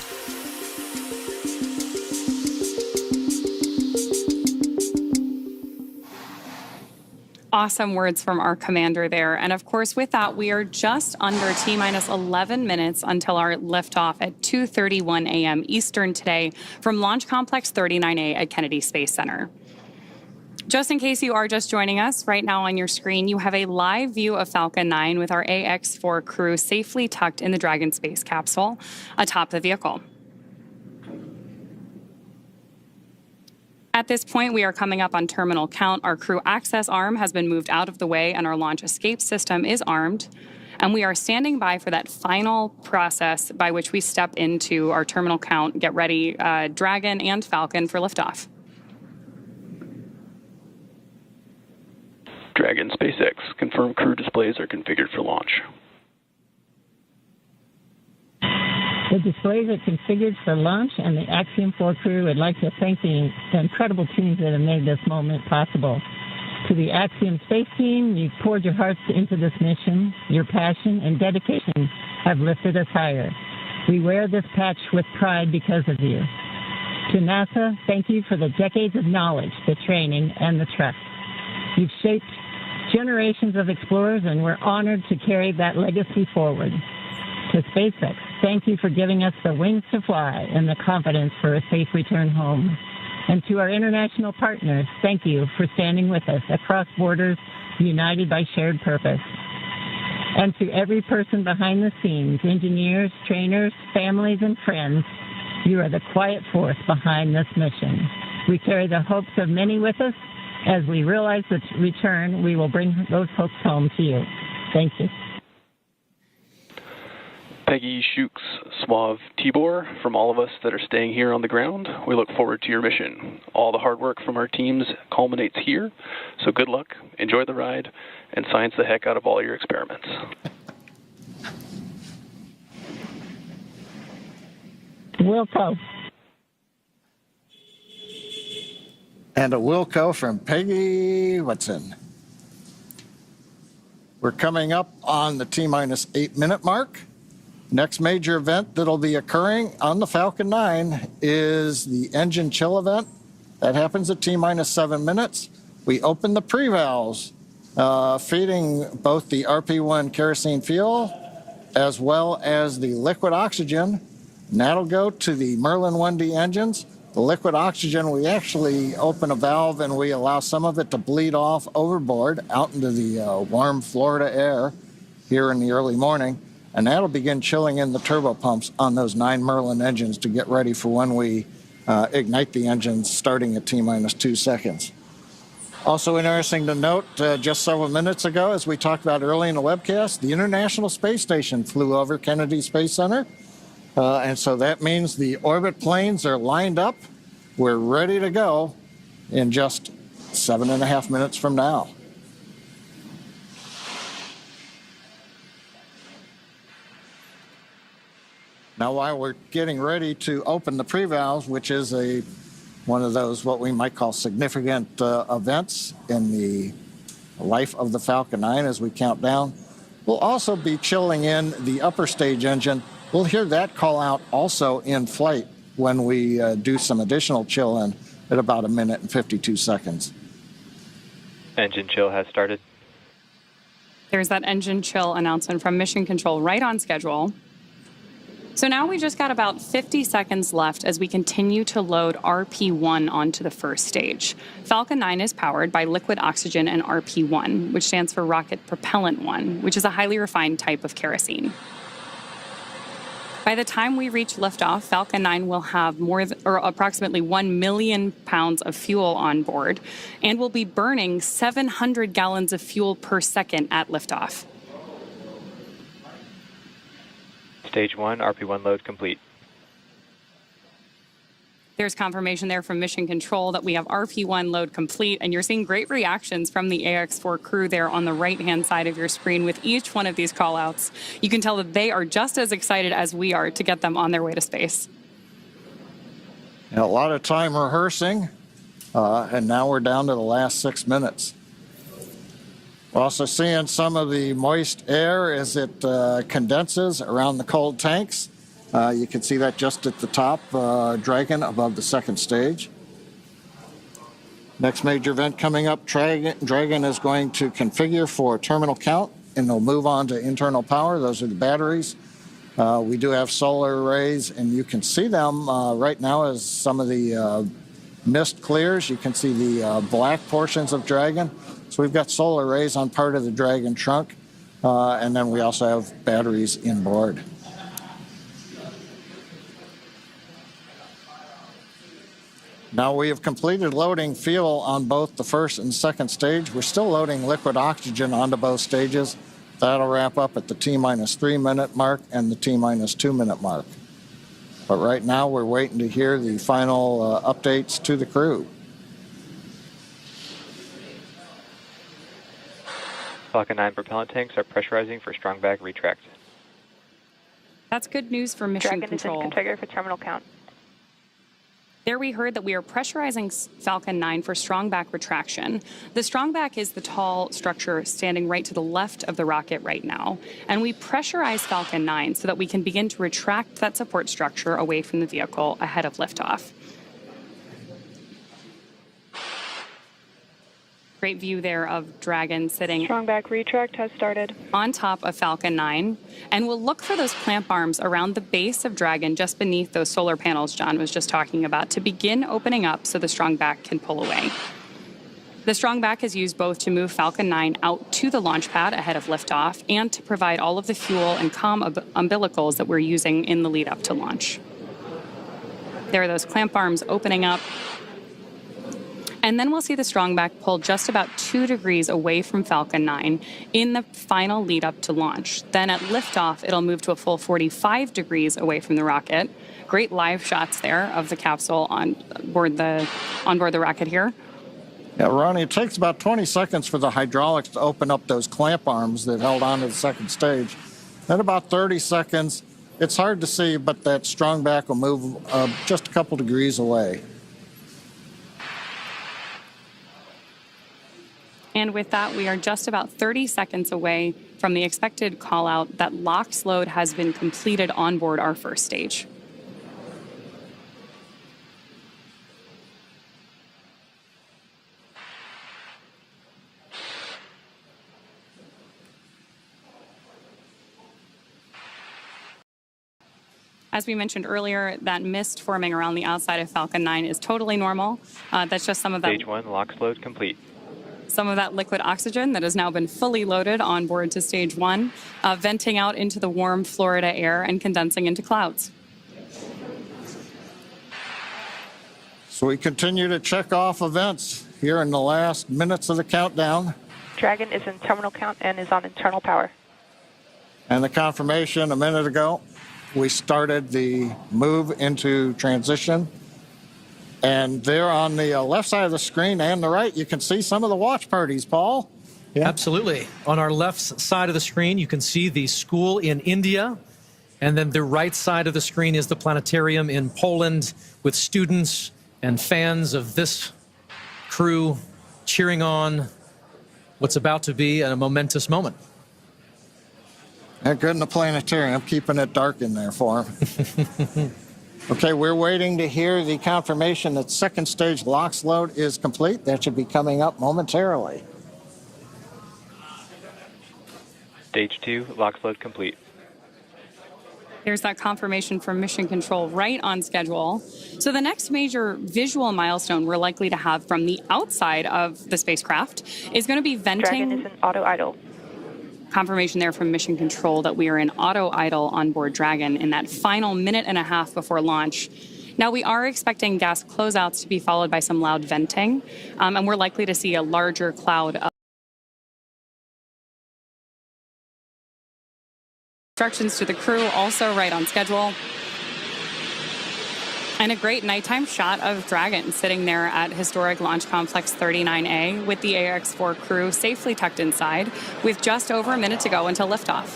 Awesome words from our commander there. And of course, with that, we are just under T-minus 11 minutes until our liftoff at 2:31 a.m. Eastern today from Launch Complex 39A at Kennedy Space Center. Just in case you are just joining us, right now on your screen, you have a live view of Falcon 9 with our AX-4 crew safely tucked in the Dragon space capsule atop the vehicle. At this point, we are coming up on terminal count. Our crew access arm has been moved out of the way and our launch escape system is armed. And we are standing by for that final process by which we step into our terminal count, get ready, Dragon and Falcon for liftoff. Dragon SpaceX, confirm crew displays are configured for launch. The displays are configured for launch, and the Axiom 4 crew would like to thank the incredible teams that have made this moment possible. To the Axiom Space team, you've poured your hearts into this mission. Your passion and dedication have lifted us higher. We wear this patch with pride because of you. To NASA, thank you for the decades of knowledge, the training, and the trust. You've shaped generations of explorers, and we're honored to carry that legacy forward. To SpaceX, thank you for giving us the wings to fly and the confidence for a safe return home. And to our international partners, thank you for standing with us across borders, united by shared purpose. And to every person behind the scenes, engineers, trainers, families, and friends, you are the quiet force behind this mission. We carry the hopes of many with us. As we realize the return, we will bring those hopes home to you. Thank you. Peggy, Shooks, Suave, Tibor, from all of us that are staying here on the ground, we look forward to your mission. All the hard work from our teams culminates here, so good luck, enjoy the ride, and science the heck out of all your experiments. Wilco. And a Wilco from Peggy Whitson. We're coming up on the T-minus 8-minute mark. Next major event that'll be occurring on the Falcon 9 is the engine chill event. That happens at T-minus 7 minutes. We open the pre-valves, feeding both the RP-1 kerosene fuel as well as the liquid oxygen. And that'll go to the Merlin 1D engines. The liquid oxygen, we actually open a valve and we allow some of it to bleed off overboard out into the warm Florida air here in the early morning. And that'll begin chilling in the turbo pumps on those 9 Merlin engines to get ready for when we ignite the engines starting at T-minus 2 seconds. Also interesting to note, just several minutes ago, as we talked about early in the webcast, the International Space Station flew over Kennedy Space Center. And so that means the orbit planes are lined up. We're ready to go in just 7.5 minutes from now. Now, while we're getting ready to open the pre-valves, which is a one of those what we might call significant events in the life of the Falcon 9 as we count down. We'll also be chilling in the upper stage engine. We'll hear that call out also in flight when we do some additional chill in at about 1 minute and 52 seconds. Engine chill has started. There's that engine chill announcement from Mission Control, right on schedule. So now we just got about 50 seconds left as we continue to load RP1 onto the first stage. Falcon 9 is powered by liquid oxygen and RP1, which stands for Rocket Propellant 1, which is a highly refined type of kerosene. By the time we reach liftoff, Falcon 9 will have approximately 1 million pounds of fuel on board and will be burning 700 gallons of fuel per second at liftoff. Stage 1, RP1 load complete. There's confirmation there from Mission Control that we have RP1 load complete, and you're seeing great reactions from the AX4 crew there on the right-hand side of your screen with each one of these call-outs. You can tell that they are just as excited as we are to get them on their way to space. And a lot of time rehearsing, and now we're down to the last 6 minutes. We're also seeing some of the moist air as it condenses around the cold tanks. You can see that just at the top, Dragon above the second stage. Next major event coming up, Dragon is going to configure for terminal count, and they'll move on to internal power. Those are the batteries. We do have solar arrays, and you can see them right now as some of the mist clears. You can see the black portions of Dragon. So we've got solar arrays on part of the Dragon trunk, and then we also have batteries inboard. Now we have completed loading fuel on both the first and second stage. We're still loading liquid oxygen onto both stages. That'll wrap up at the T-3 minute mark and the T-2 minute mark. But right now we're waiting to hear the final updates to the crew. Falcon 9 propellant tanks are pressurizing for strong back retract. That's good news for Mission Control. Dragon is configured for terminal count. There we heard that we are pressurizing Falcon 9 for strong back retraction. The strong back is the tall structure standing right to the left of the rocket right now. And we pressurize Falcon 9 so that we can begin to retract that support structure away from the vehicle ahead of liftoff. Great view there of Dragon sitting strong back retract has started on top of Falcon 9, and we'll look for those clamp arms around the base of Dragon just beneath those solar panels John was just talking about to begin opening up so the strong back can pull away. The strong back is used both to move Falcon 9 out to the launch pad ahead of liftoff and to provide all of the fuel and comm umbilicals that we're using in the lead up to launch. There are those clamp arms opening up. And then we'll see the strong back pull just about 2 degrees away from Falcon 9 in the final lead up to launch. Then at liftoff, it'll move to a full 45 degrees away from the rocket. Great live shots there of the capsule on board the rocket here. Yeah, Ronnie, it takes about 20 seconds for the hydraulics to open up those clamp arms that held on to the second stage. Then about 30 seconds, it's hard to see, but that strong back will move just a couple degrees away. And with that, we are just about 30 seconds away from the expected call out that LOX load has been completed on board our first stage. As we mentioned earlier, that mist forming around the outside of Falcon 9 is totally normal. That's just some of that. Stage 1, LOX load complete. Some of that liquid oxygen that has now been fully loaded on board to stage 1, venting out into the warm Florida air and condensing into clouds. So we continue to check off events here in the last minutes of the countdown. Dragon is in terminal count and is on internal power. And the confirmation a minute ago, we started the move into transition. And there on the left side of the screen and the right, you can see some of the watch parties, Paul. Yeah. Absolutely. On our left side of the screen, you can see the school in India. And then the right side of the screen is the planetarium in Poland with students and fans of this crew cheering on what's about to be a momentous moment. They're good in the planetarium, keeping it dark in there for them. Okay, we're waiting to hear the confirmation that second stage LOX load is complete. That should be coming up momentarily. Stage 2, LOX load complete. There's that confirmation from Mission Control right on schedule. So the next major visual milestone we're likely to have from the outside of the spacecraft is going to be venting. Dragon is in auto idle. Confirmation there from Mission Control that we are in auto idle on board Dragon in that final minute and a half before launch. Now, we are expecting gas closeouts to be followed by some loud venting, and we're likely to see a larger cloud of instructions to the crew, also right on schedule. And a great nighttime shot of Dragon sitting there at historic Launch Complex 39A with the AX-4 crew safely tucked inside with just over a minute to go until liftoff.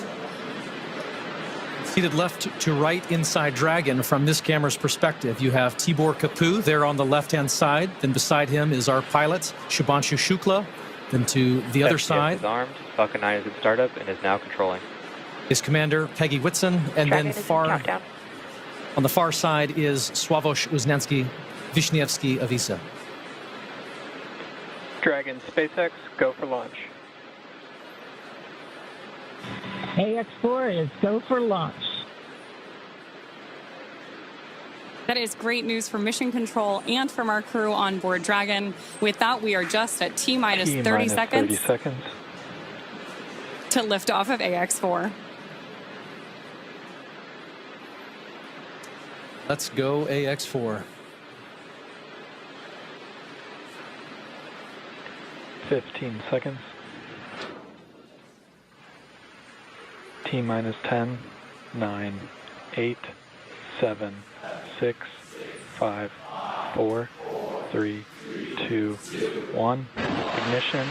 Seated left to right inside Dragon from this camera's perspective, you have Tibor Kapu there on the left-hand side. Then beside him is our pilot, Shubhanshu Shukla. Then to the other side is armed. Falcon 9 is in startup and is now controlling. Is Commander Peggy Whitson, and Dragon then on the far side is Sławomir Wisniewski of ESA. Dragon, SpaceX, go for launch. AX-4 is go for launch. That is great news for Mission Control and from our crew on board Dragon. With that, we are just at T-minus 30 seconds to lift off of AX-4. Let's go AX-4. 15 seconds. T-minus 10, 9, 8, 7, 6, 5, 4, 3, 2, 1. Ignition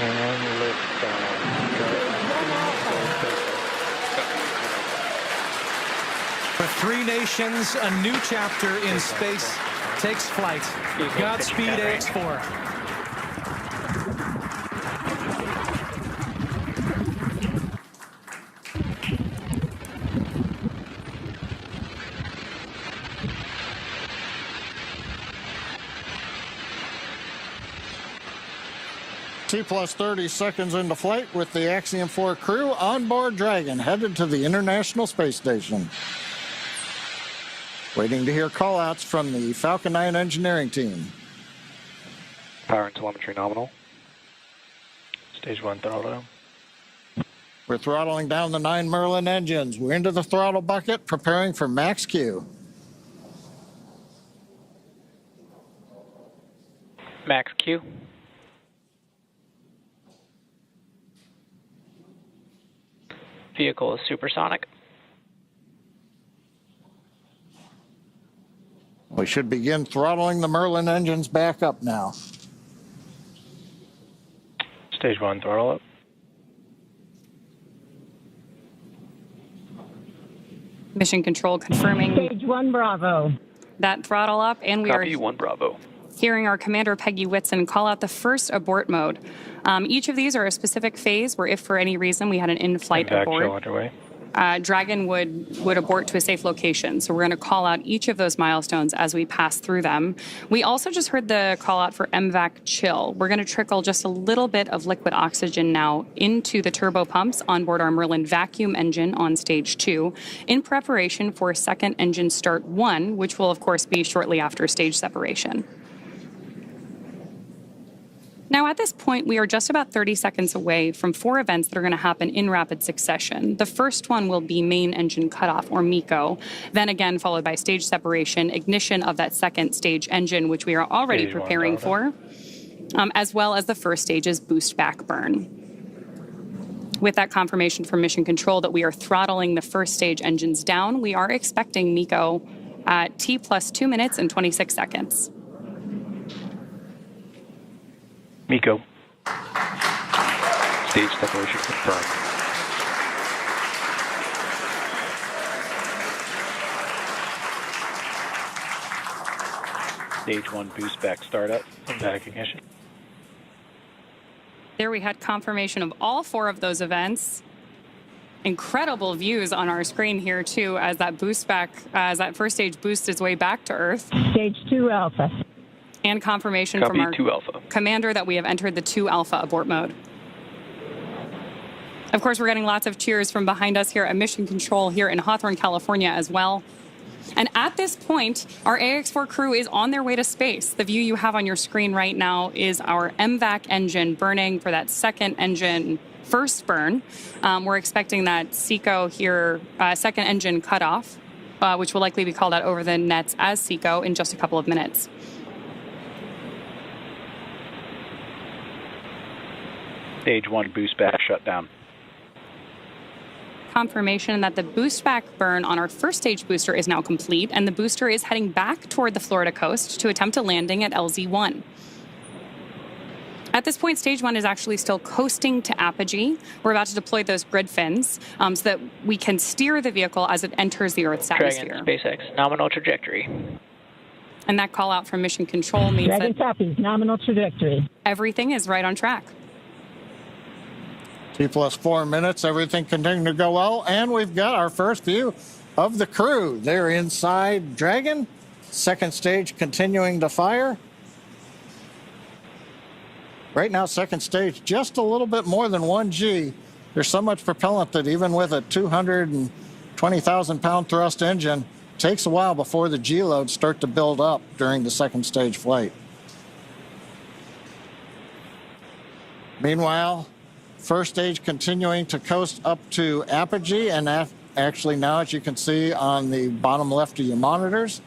and liftoff. For three nations, a new chapter in space takes flight. Godspeed, AX-4. T-plus 30 seconds into flight with the Axiom 4 crew on board Dragon, headed to the International Space Station. Waiting to hear call-outs from the Falcon 9 engineering team. Power and telemetry nominal. Stage 1 throttle down. We're throttling down the 9 Merlin engines. We're into the throttle bucket, preparing for max Q. Max Q. Vehicle is supersonic. We should begin throttling the Merlin engines back up now. Stage 1 throttle up. Mission Control confirming Stage 1 Bravo. that throttle up, and we Copy, are 1 Bravo. hearing our Commander Peggy Whitson call out the first abort mode. Each of these are a specific phase where if for any reason we had an in-flight abort, underway. Dragon would abort to a safe location. So we're going to call out each of those milestones as we pass through them. We also just heard the call out for MVAC chill. We're going to trickle just a little bit of liquid oxygen now into the turbo pumps on board our Merlin vacuum engine on stage 2 in preparation for second engine start 1, which will of course be shortly after stage separation. Now, at this point, we are just about 30 seconds away from 4 events that are going to happen in rapid succession. The first one will be main engine cutoff, or MECO, then again followed by stage separation, ignition of that second stage engine, which we are already Stage preparing 1, for, as well as the first stage's boost back burn. With that confirmation from Mission Control that we are throttling the first stage engines down, we are expecting MECO at T plus 2 minutes and 26 seconds. MECO. Stage separation confirmed. Stage 1 boost back startup and back ignition. There we had confirmation of all 4 of those events. Incredible views on our screen here too as that that first stage boosts its way back to Earth. Stage 2 Alpha. And confirmation Copy, from our 2 Alpha. commander that we have entered the 2 Alpha abort mode. Of course, we're getting lots of cheers from behind us here at Mission Control here in Hawthorne, California as well. And at this point, our AX4 crew is on their way to space. The view you have on your screen right now is our MVAC engine burning for that second engine first burn. We're expecting that SECO here, second engine cutoff, which will likely be called out over the nets as SECO in just a couple of minutes. Stage 1 boost back shutdown. Confirmation that the boost back burn on our first stage booster is now complete, and the booster is heading back toward the Florida coast to attempt a landing at LZ1. At this point, stage 1 is actually still coasting to apogee. We're about to deploy those grid fins so that we can steer the vehicle as it enters the Earth's atmosphere. Dragon, SpaceX, nominal trajectory. And that call out from Mission Control means Dragon that copies, nominal trajectory. everything is right on track. T plus 4 minutes, everything continuing to go well, and we've got our first view of the crew. They're inside Dragon, second stage continuing to fire. Right now, second stage, just a little bit more than 1G. There's so much propellant that even with a 220,000-pound thrust engine, it takes a while before the G loads start to build up during the second stage flight. Meanwhile, first stage continuing to coast up to apogee, and actually now, as you can see on the bottom left of your monitors,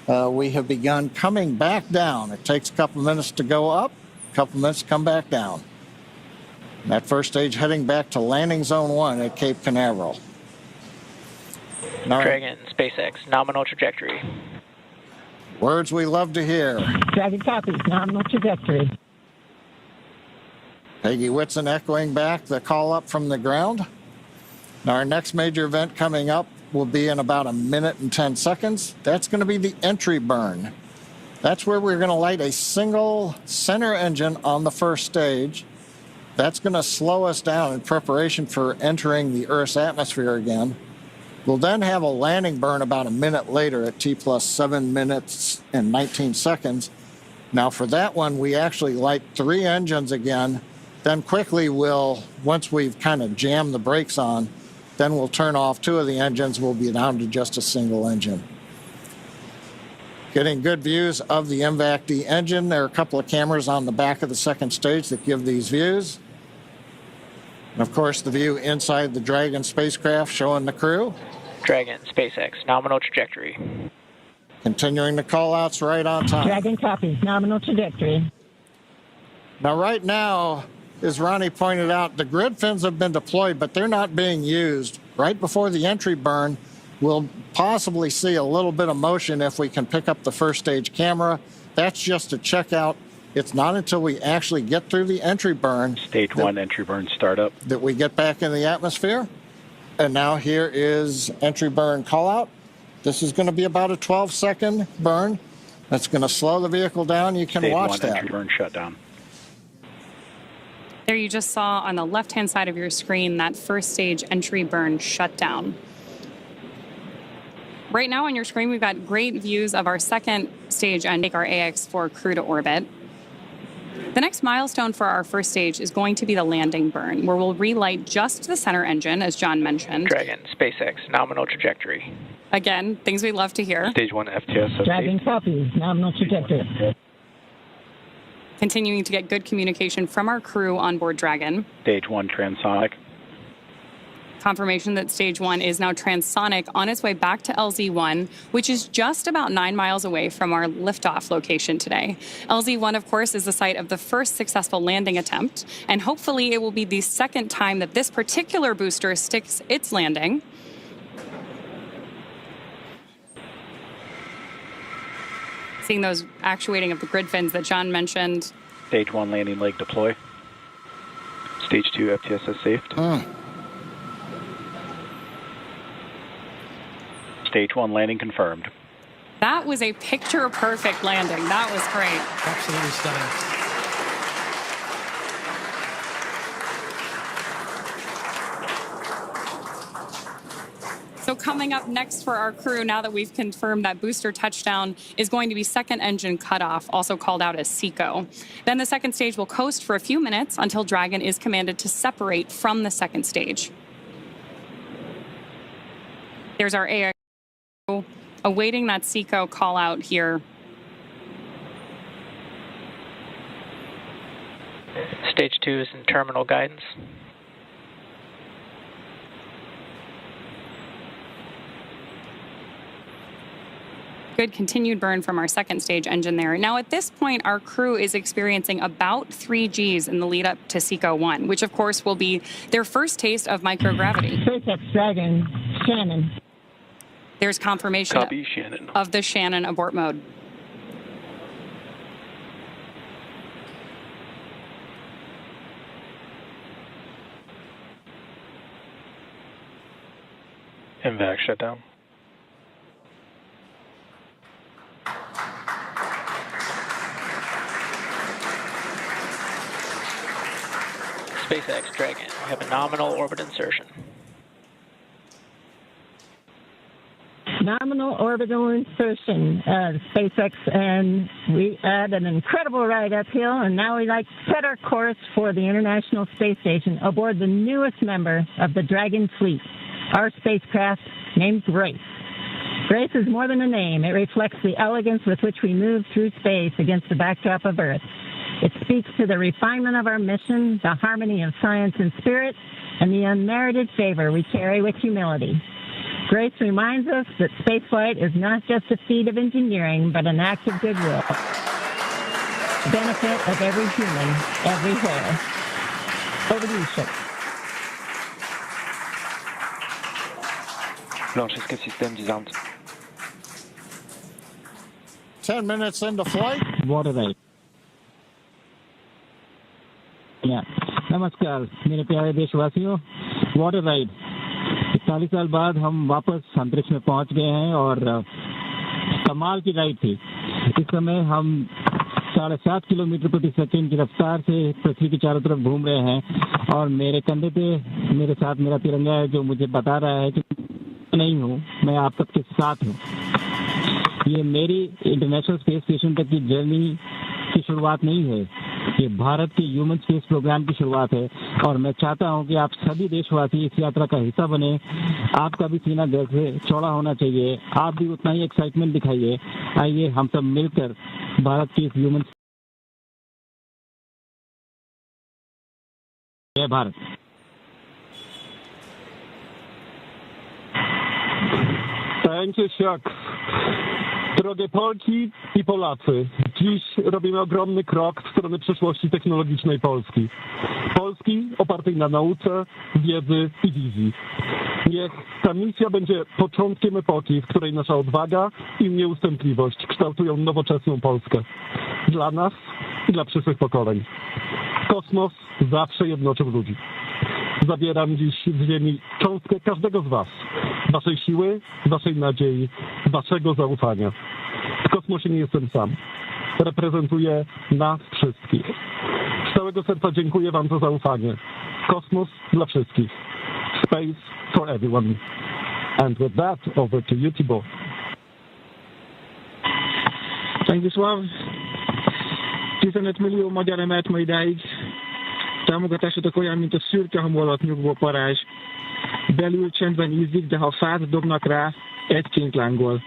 we have begun coming back down. It takes a couple minutes to go up, a couple minutes to come back down. And that first stage heading back to landing zone 1 at Cape Canaveral. Dragon, SpaceX, nominal trajectory. Words we love to hear. Dragon copies, nominal trajectory. Peggy Whitson echoing back the call up from the ground. Now, our next major event coming up will be in about 1 minute and 10 seconds. That's going to be the entry burn. That's where we're going to light a single center engine on the first stage. That's going to slow us down in preparation for entering the Earth's atmosphere again. We'll then have a landing burn about 1 minute later at T plus 7 minutes and 19 seconds. Now, for that one, we actually light 3 engines again. Then quickly once we've kind of jammed the brakes on, then we'll turn off 2 of the engines. We'll be down to just a single engine. Getting good views of the MVAC-D engine. There are a couple of cameras on the back of the second stage that give these views. And of course, the view inside the Dragon spacecraft showing the crew. Dragon, SpaceX, nominal trajectory. Continuing the call-outs right on time. Dragon copies, nominal trajectory. Now, right now, as Ronnie pointed out, the grid fins have been deployed, but they're not being used. Right before the entry burn, we'll possibly see a little bit of motion if we can pick up the first stage camera. That's just to check out. It's not until we actually get through the entry burn. Stage 1 entry burn startup. That we get back in the atmosphere. And now here is entry burn call out. This is going to be about a 12-second burn. That's going to slow the vehicle down. You can watch that. Stage 1 entry burn shutdown. There you just saw on the left-hand side of your screen that first stage entry burn shutdown. Right now on your screen, we've got great views of our second stage and take our AX4 crew to orbit. The next milestone for our first stage is going to be the landing burn, where we'll relight just the center engine, as John mentioned. Dragon, SpaceX, nominal trajectory. Again, things we love to hear. Stage 1 FTS. Dragon copies, nominal trajectory. Continuing to get good communication from our crew on board Dragon. Stage 1 transonic. Confirmation that stage 1 is now transonic on its way back to LZ1, which is just about 9 miles away from our liftoff location today. LZ1, of course, is the site of the first successful landing attempt, and hopefully it will be the second time that this particular booster sticks its landing. Seeing those actuating of the grid fins that John mentioned. Stage 1 landing leg deploy. Stage 2 FTSS safed. Stage 1 landing confirmed. That was a picture-perfect landing. That was great. Absolutely stunning. So coming up next for our crew, now that we've confirmed that booster touchdown, is going to be second engine cutoff, also called out as SECO. Then the second stage will coast for a few minutes until Dragon is commanded to separate from the second stage. There's our AX awaiting that SECO call out here. Stage 2 is in terminal guidance. Good continued burn from our second stage engine there. Now at this point, our crew is experiencing about 3 Gs in the lead up to SECO 1, which of course will be their first taste of microgravity. SpaceX Dragon, Shannon. There's confirmation Copy, Shannon. of the Shannon abort mode. MVAC shutdown. SpaceX Dragon, we have a nominal orbit insertion. Nominal orbital insertion, SpaceX, and we had an incredible ride uphill, and now we like set our course for the International Space Station aboard the newest member of the Dragon fleet, our spacecraft named Grace. Grace is more than a name. It reflects the elegance with which we move through space against the backdrop of Earth. It speaks to the refinement of our mission, the harmony of science and spirit, and the unmerited favor we carry with humility. Grace reminds us that spaceflight is not just a feat of engineering, but an act of goodwill. The benefit of every human, everywhere. Over to you, Chip. Launch escape system disarmed. 10 minutes into flight. Water ride. नमस्कार मेरे प्यारे देशवासियों, water ride 41 साल बाद हम वापस अंतरिक्ष में पहुंच गए हैं और कमाल की राइड थी। इस समय हम 7.5 किलोमीटर प्रति सेकंड की रफ्तार से पृथ्वी के चारों तरफ घूम रहे हैं और मेरे कंधे पे मेरे साथ मेरा तिरंगा है जो मुझे बता रहा है कि नहीं हूँ, मैं आप सबके साथ हूँ। ये मेरी इंटरनेशनल स्पेस स्टेशन तक की जर्नी की शुरुआत नहीं है, ये भारत के ह्यूमन स्पेस प्रोग्राम की शुरुआत है और मैं चाहता हूं कि आप सभी देशवासी इस यात्रा का हिस्सा बने। आपका भी सीना दिल से चौड़ा होना चाहिए, आप भी उतना ही एक्साइटमेंट दिखाइए। आइए हम सब मिलकर भारत की इस ह्यूमन जय Bharat. Thank you, Shucks. Drogie Polki i Polacy, dziś robimy ogromny krok w stronę przyszłości technologicznej Polski. Polski opartej na nauce, wiedzy i wizji. Niech ta misja będzie początkiem epoki, w której nasza odwaga i nieustępliwość kształtują nowoczesną Polskę. Dla nas i dla przyszłych pokoleń. Kosmos zawsze jednoczył ludzi. Zabieram dziś z Ziemi cząstkę każdego z was. Waszej siły, waszej nadziei, waszego zaufania. W kosmosie nie jestem sam. Reprezentuję nas wszystkich. Z całego serca dziękuję wam za zaufanie. Kosmos dla wszystkich. Space for everyone. And with that, over to you, Thibault. Thank you, Sław. 15 millió magyar emelt ma idáig. Támogatásotok olyan, mint a szürke hamu nyugvó parázs. Belül csendben ízik, de ha fát dobnak rá, egyként lángol.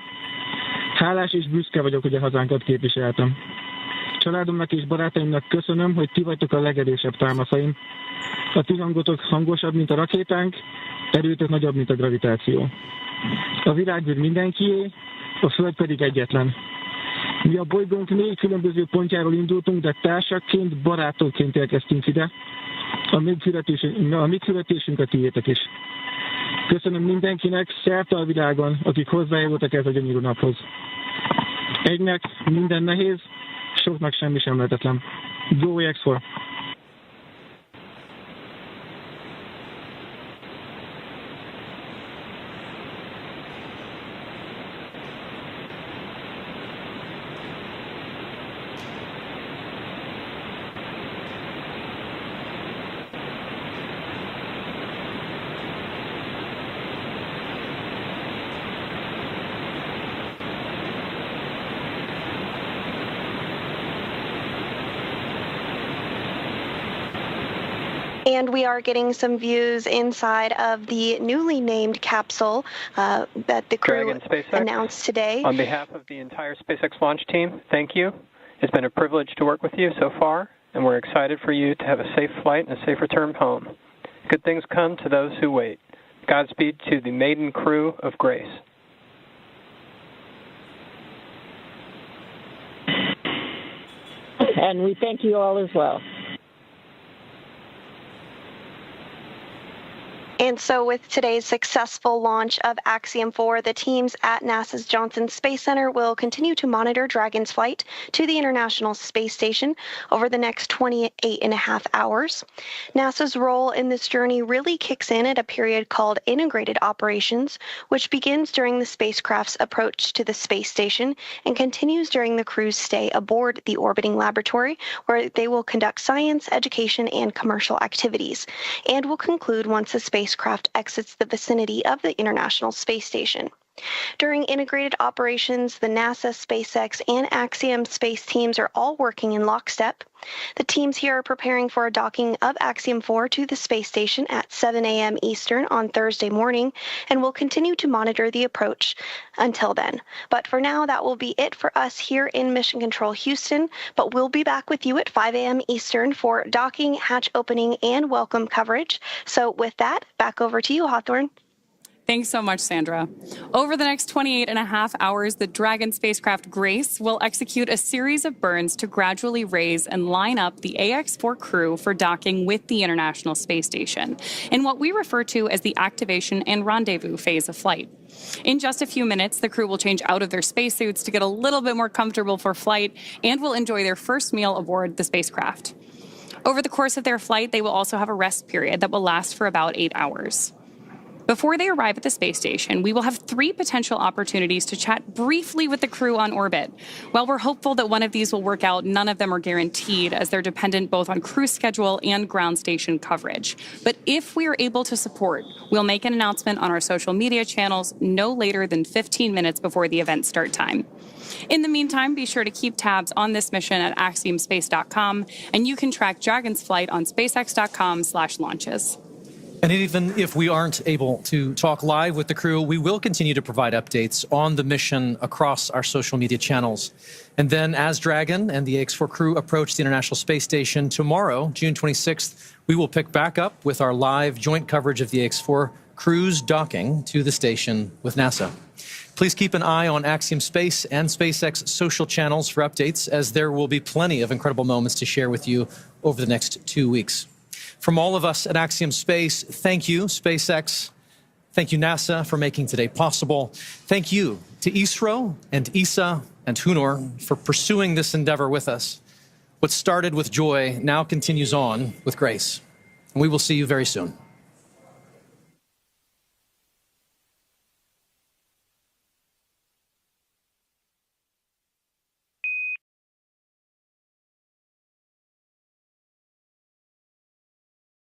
Hálás és büszke vagyok, hogy a hazánkat képviseltem. Családomnak és barátaimnak köszönöm, hogy ti vagytok a legerősebb támaszaim. A ti hangotok hangosabb, mint a rakétánk, erőtök nagyobb, mint a gravitáció. A világűr mindenkié, a Föld pedig egyetlen. Mi a bolygónk 4 különböző pontjáról indultunk, de társakként, barátokként érkeztünk ide. A mi küldetésünk a tiétek is. Köszönöm mindenkinek szerte a világon, akik hozzájárultak ez a gyönyörű naphoz. Egynek minden nehéz, soknak semmi sem lehetetlen. Go X4! And we are getting some views inside of the newly named capsule that the crew Dragon SpaceX, announced today. On behalf of the entire SpaceX launch team, thank you. It's been a privilege to work with you so far, and we're excited for you to have a safe flight and a safe return home. Good things come to those who wait. Godspeed to the maiden crew of Grace. And we thank you all as well. And so with today's successful launch of Axiom 4, the teams at NASA's Johnson Space Center will continue to monitor Dragon's flight to the International Space Station over the next 28.5 hours. NASA's role in this journey really kicks in at a period called Integrated Operations, which begins during the spacecraft's approach to the space station and continues during the crew's stay aboard the orbiting laboratory, where they will conduct science, education, and commercial activities, and will conclude once the spacecraft exits the vicinity of the International Space Station. During integrated operations, the NASA, SpaceX, and Axiom space teams are all working in lockstep. The teams here are preparing for a docking of Axiom 4 to the space station at 7 a.m. Eastern on Thursday morning, and will continue to monitor the approach until then. But for now, that will be it for us here in Mission Control Houston, but we'll be back with you at 5 a.m. Eastern for docking, hatch opening, and welcome coverage. So with that, back over to you, Hawthorne. Thanks so much, Sandra. Over the next 28.5 hours, the Dragon spacecraft Grace will execute a series of burns to gradually raise and line up the AX-4 crew for docking with the International Space Station in what we refer to as the activation and rendezvous phase of flight. In just a few minutes, the crew will change out of their spacesuits to get a little bit more comfortable for flight and will enjoy their first meal aboard the spacecraft. Over the course of their flight, they will also have a rest period that will last for about 8 hours. Before they arrive at the space station, we will have 3 potential opportunities to chat briefly with the crew on orbit. While we're hopeful that one of these will work out, none of them are guaranteed, as they're dependent both on crew schedule and ground station coverage. But if we are able to support, we'll make an announcement on our social media channels no later than 15 minutes before the event start time. In the meantime, be sure to keep tabs on this mission at axiomspace.com, and you can track Dragon's flight on spacex.com/launches. And even if we aren't able to talk live with the crew, we will continue to provide updates on the mission across our social media channels. And then as Dragon and the AX-4 crew approach the International Space Station tomorrow, June 26th, we will pick back up with our live joint coverage of the AX-4 crew's docking to the station with NASA. Please keep an eye on Axiom Space and SpaceX social channels for updates, as there will be plenty of incredible moments to share with you over the next 2 weeks. From all of us at Axiom Space, thank you, SpaceX. Thank you, NASA, for making today possible. Thank you to ISRO and ESA and Hunor for pursuing this endeavor with us. What started with joy now continues on with grace. And we will see you very soon.